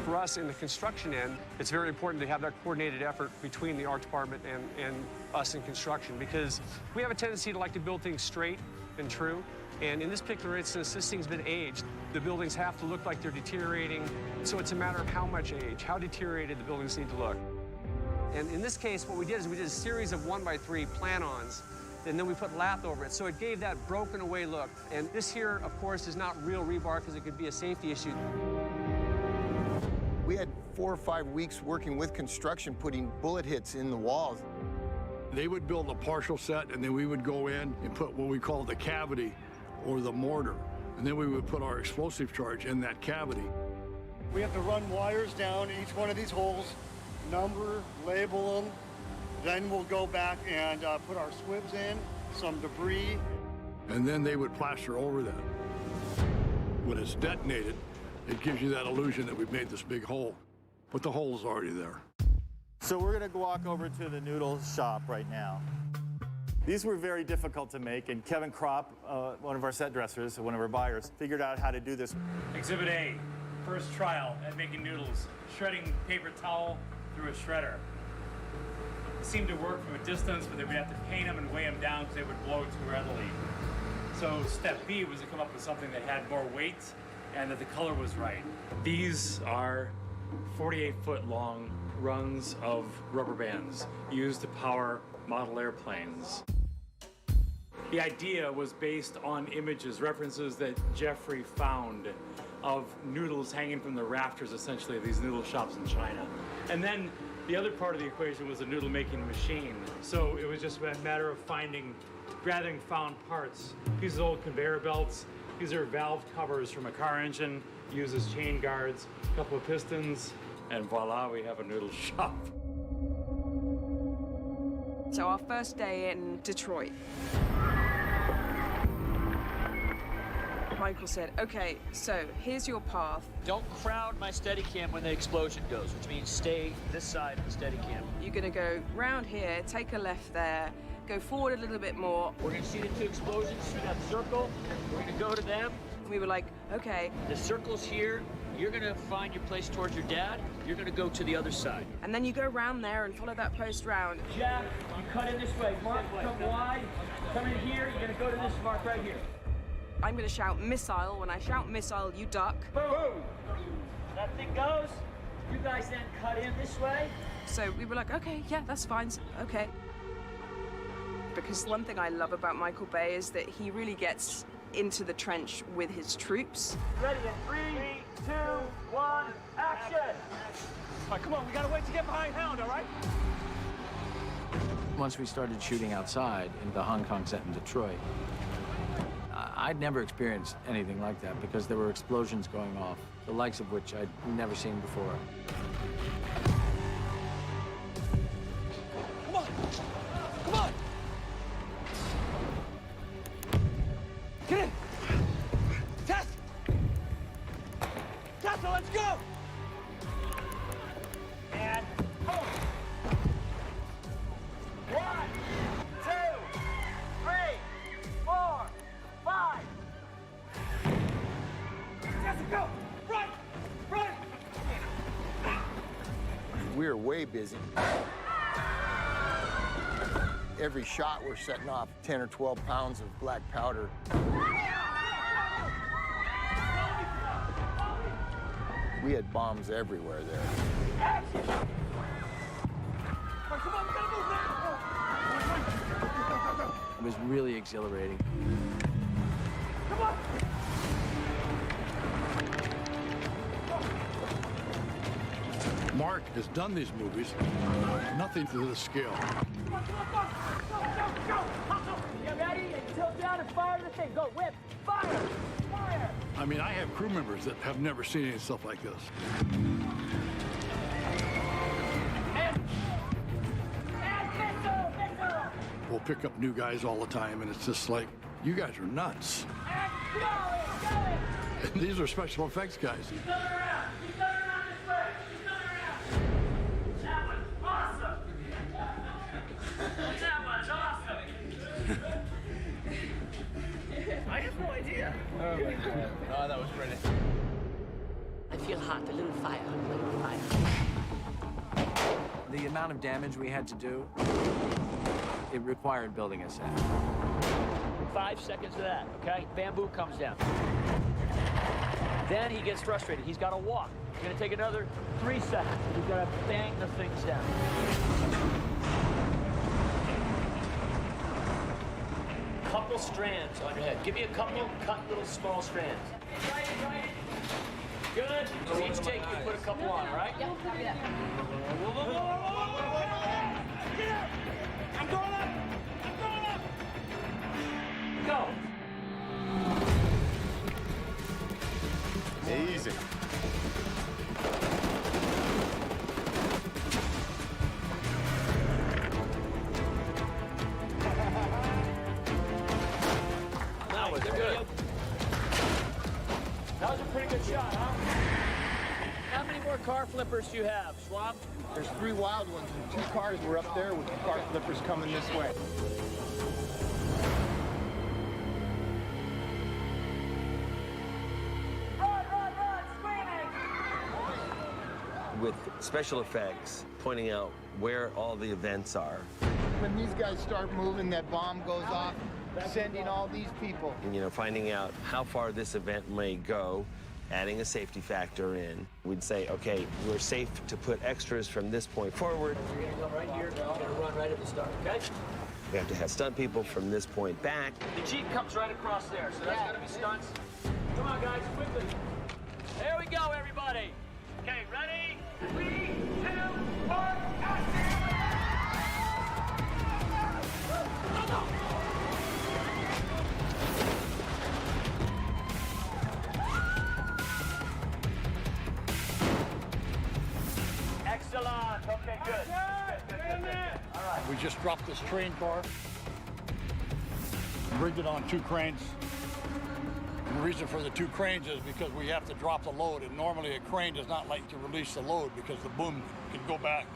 For us in the construction end, it's very important to have that coordinated effort between the art department and us in construction because we have a tendency to like to build things straight and true. And in this particular instance, this thing's been aged. The buildings have to look like they're deteriorating. So it's a matter of how much age, how deteriorated the buildings need to look. And in this case, what we did is we did a series of 1x3 plan-ons, and then we put lath over it. So it gave that broken away look. And this here, of course, is not real rebar because it could be a safety issue. We had 4 or 5 weeks working with construction, putting bullet hits in the walls. They would build a partial set, and then we would go in and put what we call the cavity or the mortar. And then we would put our explosive charge in that cavity. We have to run wires down each one of these holes, number, label them. Then we'll go back and put our squibs in, some debris. And then they would plaster over that. When it's detonated, it gives you that illusion that we've made this big hole, but the hole's already there. So we're gonna walk over to the noodle shop right now. These were very difficult to make, and Kevin Kropp, one of our set dressers, one of our buyers, figured out how to do this. Exhibit A, first trial at making noodles, shredding paper towel through a shredder. It seemed to work from a distance, but then we'd have to paint them and weigh them down because they would blow too readily. So step B was to come up with something that had more weight and that the color was right. These are 48-foot long runs of rubber bands used to power model airplanes. The idea was based on images, references that Jeffrey found of noodles hanging from the rafters, essentially, of these noodle shops in China. And then the other part of the equation was a noodle making machine. So it was just a matter of gathering found parts. These are old conveyor belts. These are valve covers from a car engine, used as chain guards, a couple of pistons, and voila, we have a noodle shop. So our first day in Detroit. Michael said, okay, so here's your path. Don't crowd my Steadicam when the explosion goes, which means stay this side of the Steadicam. You're gonna go round here, take a left there, go forward a little bit more. We're gonna see the 2 explosions through that circle. We're gonna go to them. We were like, okay. The circle's here. You're gonna find your place towards your dad. You're gonna go to the other side. And then you go round there and follow that post round. Jack, you cut in this way. Mark, come wide. Come in here. You're gonna go to this mark right here. I'm gonna shout missile. When I shout missile, you duck. Boom! That thing goes. You guys then cut in this way. So we were like, okay, yeah, that's fine. Okay. Because one thing I love about Michael Bay is that he really gets into the trench with his troops. Ready in 3, 2, Come on, we gotta wait to get behind Hound, all right? Once we started shooting outside in the Hong Kong set in Detroit, I'd never experienced anything like that because there were explosions going off, the likes of which I'd never seen before. Come on! Come on! Get in! Tess! Tessa, let's go! And home! 1, 2, 3, 4, 5. Tessa, go! Run! Run! We're way busy. Every shot, we're setting off 10 or 12 pounds of black powder. We had bombs everywhere there. It was really exhilarating. Mark has done these movies, nothing to this scale. Get ready and tilt down and fire the thing. Go, whip, fire, fire. I mean, I have crew members that have never seen any stuff like this. We'll pick up new guys all the time, and it's just like, you guys are nuts. And these are special effects guys. Keep going around. Keep going around this way. Keep going around. That was awesome. That was awesome. I have no idea. Oh, my God. Oh, that was brilliant. I feel hot, a little fire, a little fire. The amount of damage we had to do, it required building a set. 5 seconds of that, okay? Bamboo comes down. Then he gets frustrated. He's got to walk. It's going to take another 3 seconds. He's got to bang the things down. Couple strands on your head. Give me a couple cut little small strands. Good. So each take you put a couple on, all right? Yeah. I'm going up. I'm going up. Go. Easy. That was good. That was a pretty good shot, huh? How many more car flippers do you have, Schwab? There's 3 wild ones, and 2 cars were up there with the car flippers coming this way. Run, screaming. With special effects, pointing out where all the events are. When these guys start moving, that bomb goes off, sending all these people. And, finding out how far this event may go, adding a safety factor in. We'd say, okay, we're safe to put extras from this point forward. You're going to come right here. You're going to run right at the start, okay? We have to have stunt people from this point back. The Jeep comes right across there, so that's going to be stunts. Come on, guys, quickly. There we go, everybody. Okay, ready? 3, 2, 1, action! Excellent. Okay, good. All right. We just dropped this train car, rigged it on 2 cranes. And the reason for the 2 cranes is because we have to drop the load, and normally a crane does not like to release the load because the boom can go back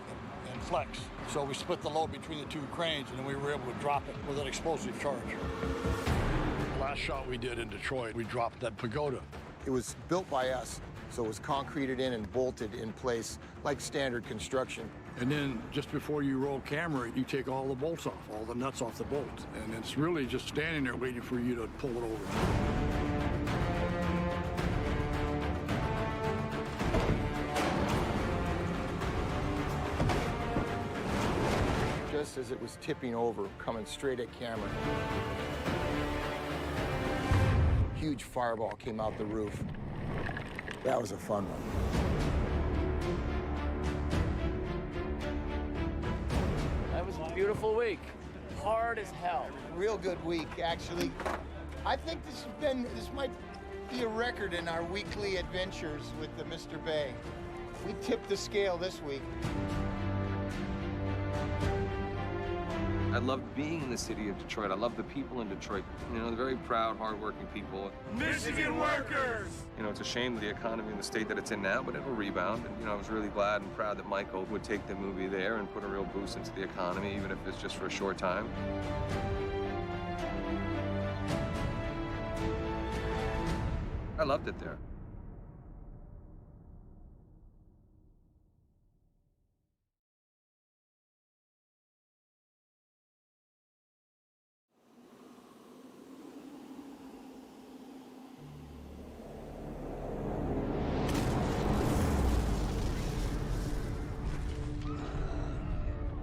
and flex. So we split the load between the 2 cranes, and then we were able to drop it with an explosive charge. The last shot we did in Detroit, we dropped that pagoda. It was built by us, so it was concreted in and bolted in place like standard construction. And then just before you roll camera, you take all the bolts off, all the nuts off the bolt. And it's really just standing there waiting for you to pull it over. Just as it was tipping over, coming straight at camera, huge fireball came out the roof. That was a fun one. Beautiful week. Hard as hell. Real good week, actually. I think this might be a record in our weekly adventures with the Mr. Bay. We tipped the scale this week. I loved being in the city of Detroit. I love the people in Detroit. You know, they're very proud, hardworking people. Michigan workers! You know, it's a shame the economy in the state that it's in now, but it'll rebound. And, you know, I was really glad and proud that Michael would take the movie there and put a real boost into the economy, even if it's just for a short time. I loved it there.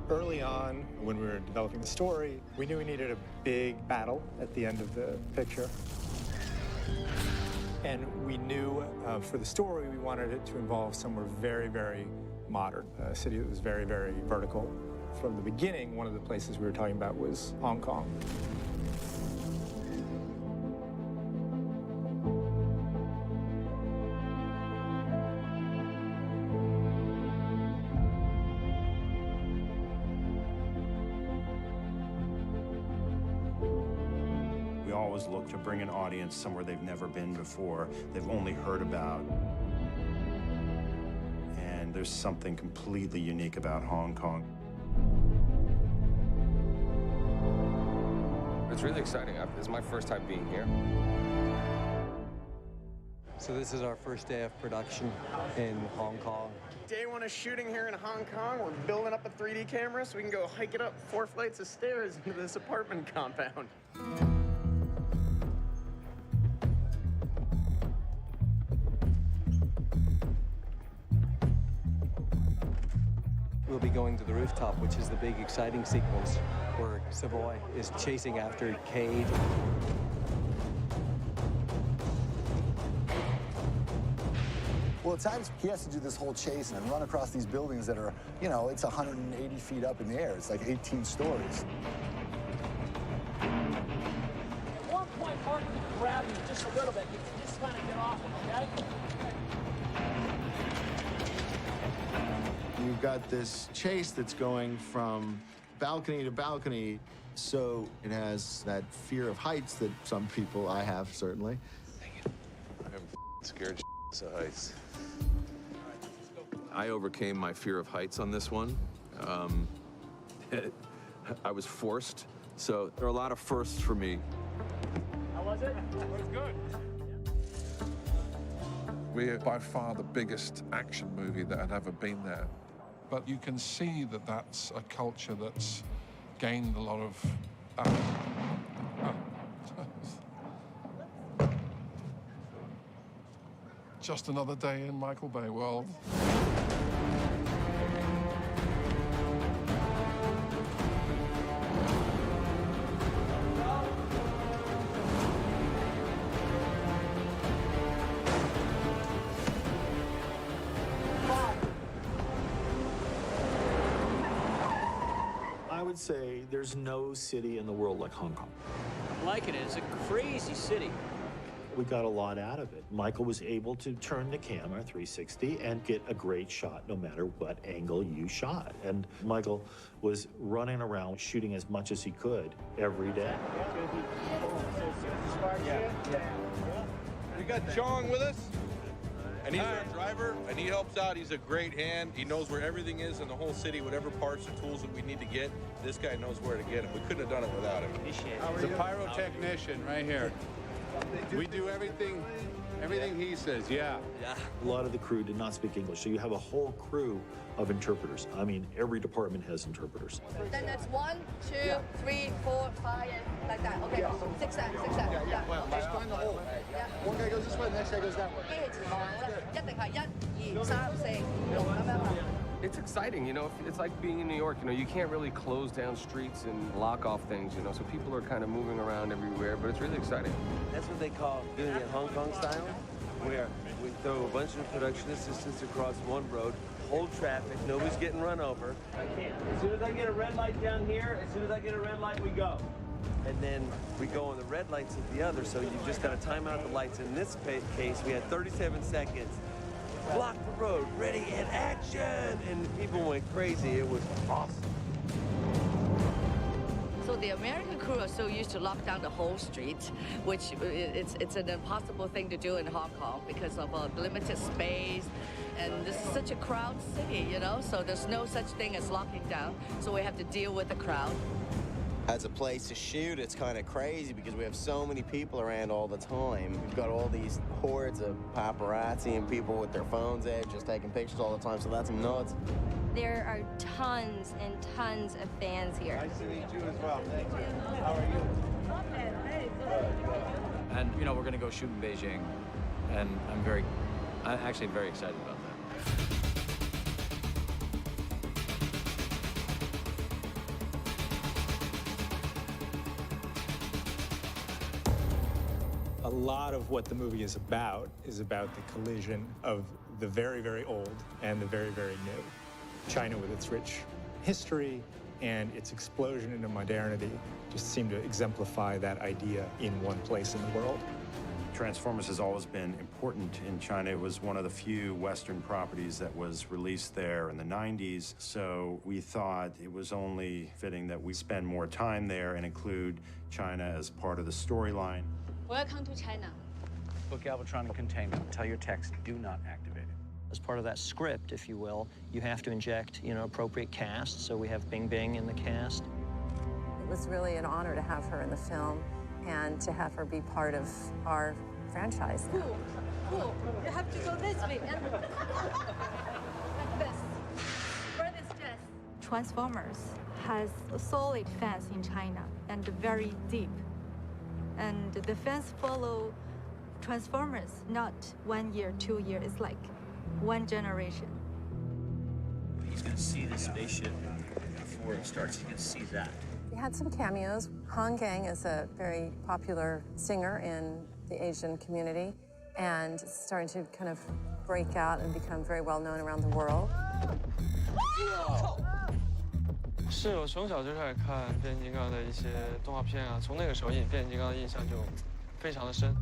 Early on, when we were developing the story, we knew we needed a big battle at the end of the picture. And we knew for the story, we wanted it to involve somewhere very, very modern, a city that was very, very vertical. From the beginning, one of the places we were talking about was Hong Kong. Always look to bring an audience somewhere they've never been before, they've only heard about. And there's something completely unique about Hong Kong. It's really exciting. This is my first time being here. So this is our first day of production in Hong Kong. Day one of shooting here in Hong Kong. We're building up a 3D camera so we can go hike it up 4 flights of stairs into this apartment compound. We'll be going to the rooftop, which is the big exciting sequence where Savoy is chasing after Cade. Well, at times he has to do this whole chase and run across these buildings that are, you know, it's 180 feet up in the air. It's like 18 stories. At one point, Mark can grab you just a little bit. You can just kind of get off him, okay? You've got this chase that's going from balcony to balcony, so it has that fear of heights that some people, I have certainly. I'm scared of heights. I overcame my fear of heights on this one. I was forced, so there are a lot of firsts for me. How was it? It was good. We're by far the biggest action movie that had ever been there. But you can see that that's a culture that's gained a lot of... Just another day in Michael Bay world. I would say there's no city in the world like Hong Kong. I'm liking it. It's a crazy city. We got a lot out of it. Michael was able to turn the camera 360 and get a great shot no matter what angle you shot. And Michael was running around shooting as much as he could every day. We got Chong with us, and he's our driver, and he helps out. He's a great hand. He knows where everything is in the whole city, whatever parts or tools that we need to get. This guy knows where to get them. We couldn't have done it without him. He's a pyrotechnician right here. We do everything he says, yeah. A lot of the crew did not speak English, so you have a whole crew of interpreters. I mean, every department has interpreters. Then that's 1, 2, 3, 4, 5, like that. Okay, 6 that. Yeah. Well, just find the hole. One guy goes this way, the next guy goes that way. 一定係1、2、3、4、5咁樣。 It's exciting, you know, it's like being in New York, you know, you can't really close down streets and lock off things, you know, so people are kind of moving around everywhere, but it's really exciting. That's what they call doing it Hong Kong style? where we throw a bunch of production assistants across one road, hold traffic, nobody's getting run over. I can't. As soon as I get a red light down here, as soon as I get a red light, we go. And then we go on the red lights at the other, so you've just got to time out the lights. In this case, we had 37 seconds. Block the road, ready, and action! And people went crazy. It was awesome. So the American crew are so used to lock down the whole street, which it's an impossible thing to do in Hong Kong because of limited space. And this is such a crowd city, you know, so there's no such thing as locking down. So we have to deal with the crowd. As a place to shoot, it's kind of crazy because we have so many people around all the time. We've got all these hordes of paparazzi and people with their phones out just taking pictures all the time, so that's nuts. There are tons and tons of fans here. Nice to meet you as well. Thank you. How are you? And, you know, we're going to go shoot in Beijing, and I'm actually very excited about that. A lot of what the movie is about the collision of the very, very old and the very, very new. China, with its rich history and its explosion into modernity, just seemed to exemplify that idea in one place in the world. Transformers has always been important in China. It was one of the few Western properties that was released there in the 90s, so we thought it was only fitting that we spend more time there and include China as part of the storyline. Welcome to China. Book Galvatron in containment. Tell your text, do not activate it. As part of that script, if you will, you have to inject, appropriate cast. So we have Bing Bing in the cast. It was really an honor to have her in the film and to have her be part of our franchise. Cool. You have to go this way. Like this. For this dress. Transformers has solid fans in China and very deep. And the fans follow Transformers not 1 year, 2 years, it's like one generation. He's going to see the spaceship before it starts. He's going to see that. We had some cameos. Han Gang is a very popular singer in the Asian community and starting to kind of break out and become very well known around the world. 是我从小就开始看变形金刚的一些动画片啊，从那个时候变形金刚的印象就非常的深。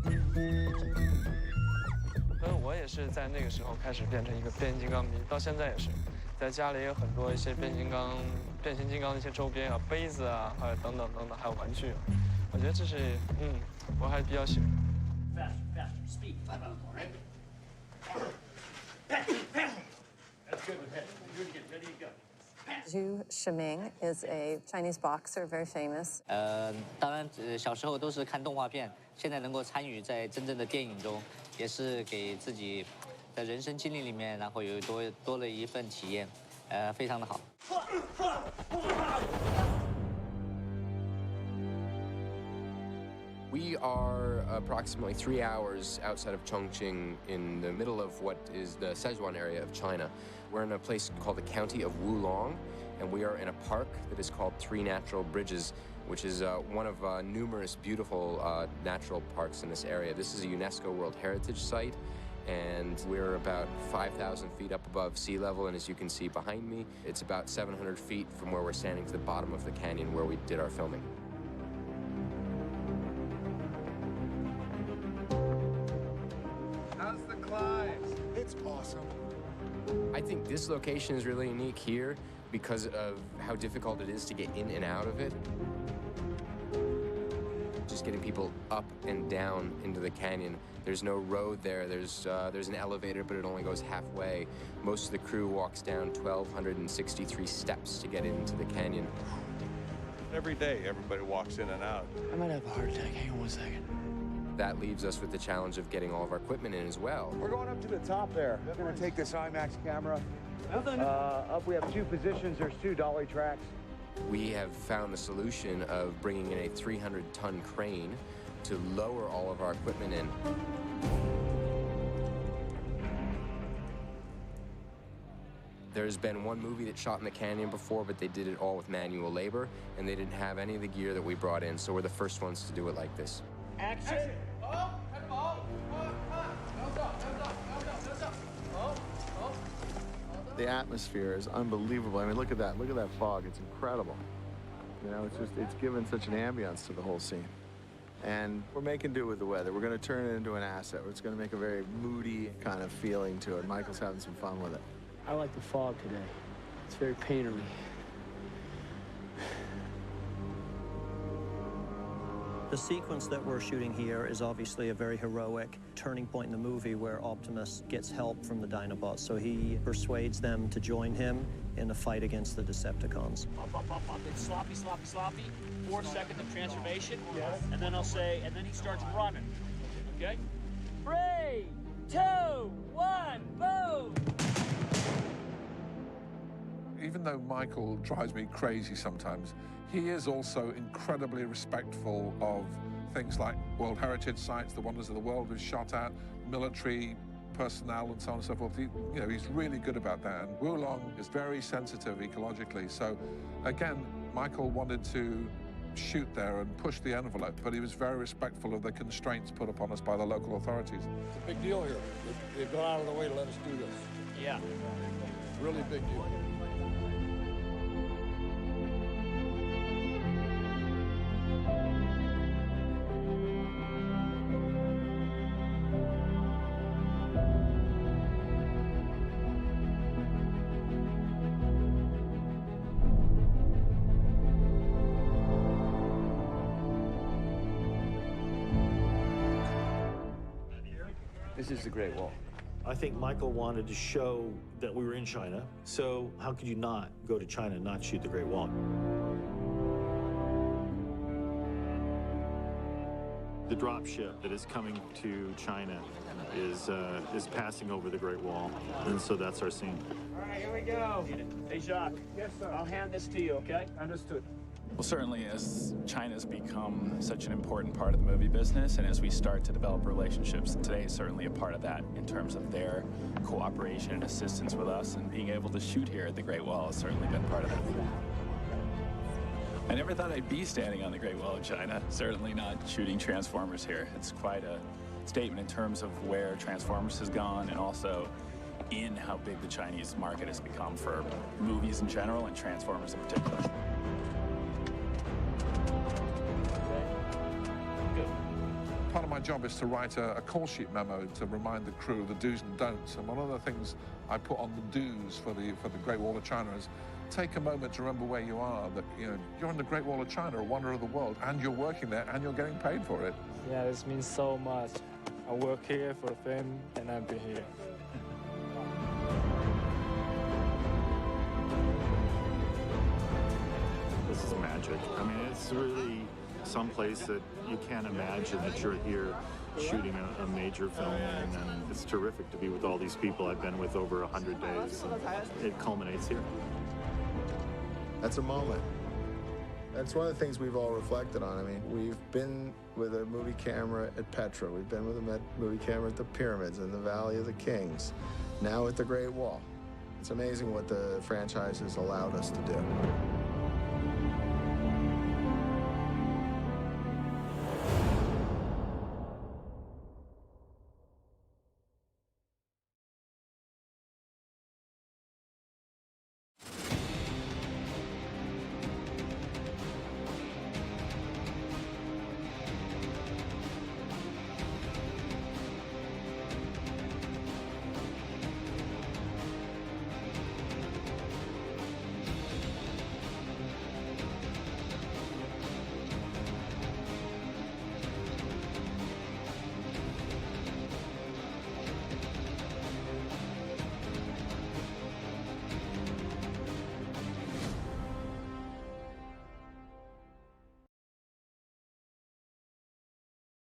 所以我也是在那个时候开始变成一个变形金刚迷，到现在也是，在家里也有很多一些变形金刚的一些周边啊、杯子啊，还有等等，还有玩具。我觉得这是我还比较喜欢。Faster, speed. Right? That's good with head. You're good. Ready to go. Zhu Shiming is a Chinese boxer, very famous. 当然，小时候都是看动画片，现在能够参与在真正的电影中，也是给自己的人生经历里面，然后有多了一份体验，非常的好。We are approximately 3 hours outside of Chongqing in the middle of what is the Sichuan area of China. We're in a place called the County of Wulong, and we are in a park that is called Three Natural Bridges, which is one of numerous beautiful natural parks in this area. This is a UNESCO World Heritage Site, and we're about 5,000 feet up above sea level, and as you can see behind me, it's about 700 feet from where we're standing to the bottom of the canyon where we did our filming. How's the climb? It's awesome. I think this location is really unique here because of how difficult it is to get in and out of it. Just getting people up and down into the canyon. There's no road there. There's an elevator, but it only goes halfway. Most of the crew walks down 1,263 steps to get into the canyon. Every day, everybody walks in and out. I might have a heart attack. Hang on 1 second. That leaves us with the challenge of getting all of our equipment in as well. We're going up to the top there. We're going to take this IMAX camera. Up, we have 2 positions. There's 2 dolly tracks. We have found the solution of bringing in a 300-ton crane to lower all of our equipment in. There's been one movie that shot in the canyon before, but they did it all with manual labor, and they didn't have any of the gear that we brought in, so we're the first ones to do it like this. Action! The atmosphere is unbelievable. I mean, look at that fog. It's incredible. You know, it's given such an ambiance to the whole scene. And we're making do with the weather. We're going to turn it into an asset. It's going to make a very moody kind of feeling to it. Michael's having some fun with it. I like the fog today. It's very painterly. The sequence that we're shooting here is obviously a very heroic turning point in the movie where Optimus gets help from the Dinobots. So he persuades them to join him in the fight against the Decepticons. Up. It's sloppy, sloppy, sloppy. 4 seconds of transformation. Yes. And then I'll say, and then he starts running. Okay? 3, 2, 1, boom! Even though Michael drives me crazy sometimes, he is also incredibly respectful of things like World Heritage Sites, the wonders of the world we've shot at, military personnel and so on and so forth. He's really good about that. And Wulong is very sensitive ecologically. So again, Michael wanted to shoot there and push the envelope, but he was very respectful of the constraints put upon us by the local authorities. It's a big deal here. They've gone out of the way to let us do this. Yeah. Really big deal. This is the Great Wall. I think Michael wanted to show that we were in China, so how could you not go to China and not shoot the Great Wall? The drop ship that is coming to China is passing over the Great Wall, and so that's our scene. All right, here we go. Hey, Jacques. Yes, sir. I'll hand this to you, okay? Understood. Well, certainly as China's become such an important part of the movie business, and as we start to develop relationships, today is certainly a part of that in terms of their cooperation and assistance with us, and being able to shoot here at the Great Wall has certainly been part of that. I never thought I'd be standing on the Great Wall of China, certainly not shooting Transformers here. It's quite a statement in terms of where Transformers has gone, and also in how big the Chinese market has become for movies in general and Transformers in particular. Part of my job is to write a call sheet memo to remind the crew the do's and don'ts. And one of the things I put on the do's for the Great Wall of China is take a moment to remember where you are, that you're on the Great Wall of China, a wonder of the world, and you're working there and you're getting paid for it. Yeah, this means so much. I work here for the film, and I've been here. This is magic. I mean, it's really someplace that you can't imagine that you're here shooting a major film, and it's terrific to be with all these people I've been with over 100 days. And it culminates here. That's a moment. That's one of the things we've all reflected on. I mean, we've been with a movie camera at Petra. We've been with a movie camera at the Pyramids and the Valley of the Kings. Now at the Great Wall. It's amazing what the franchise has allowed us to do.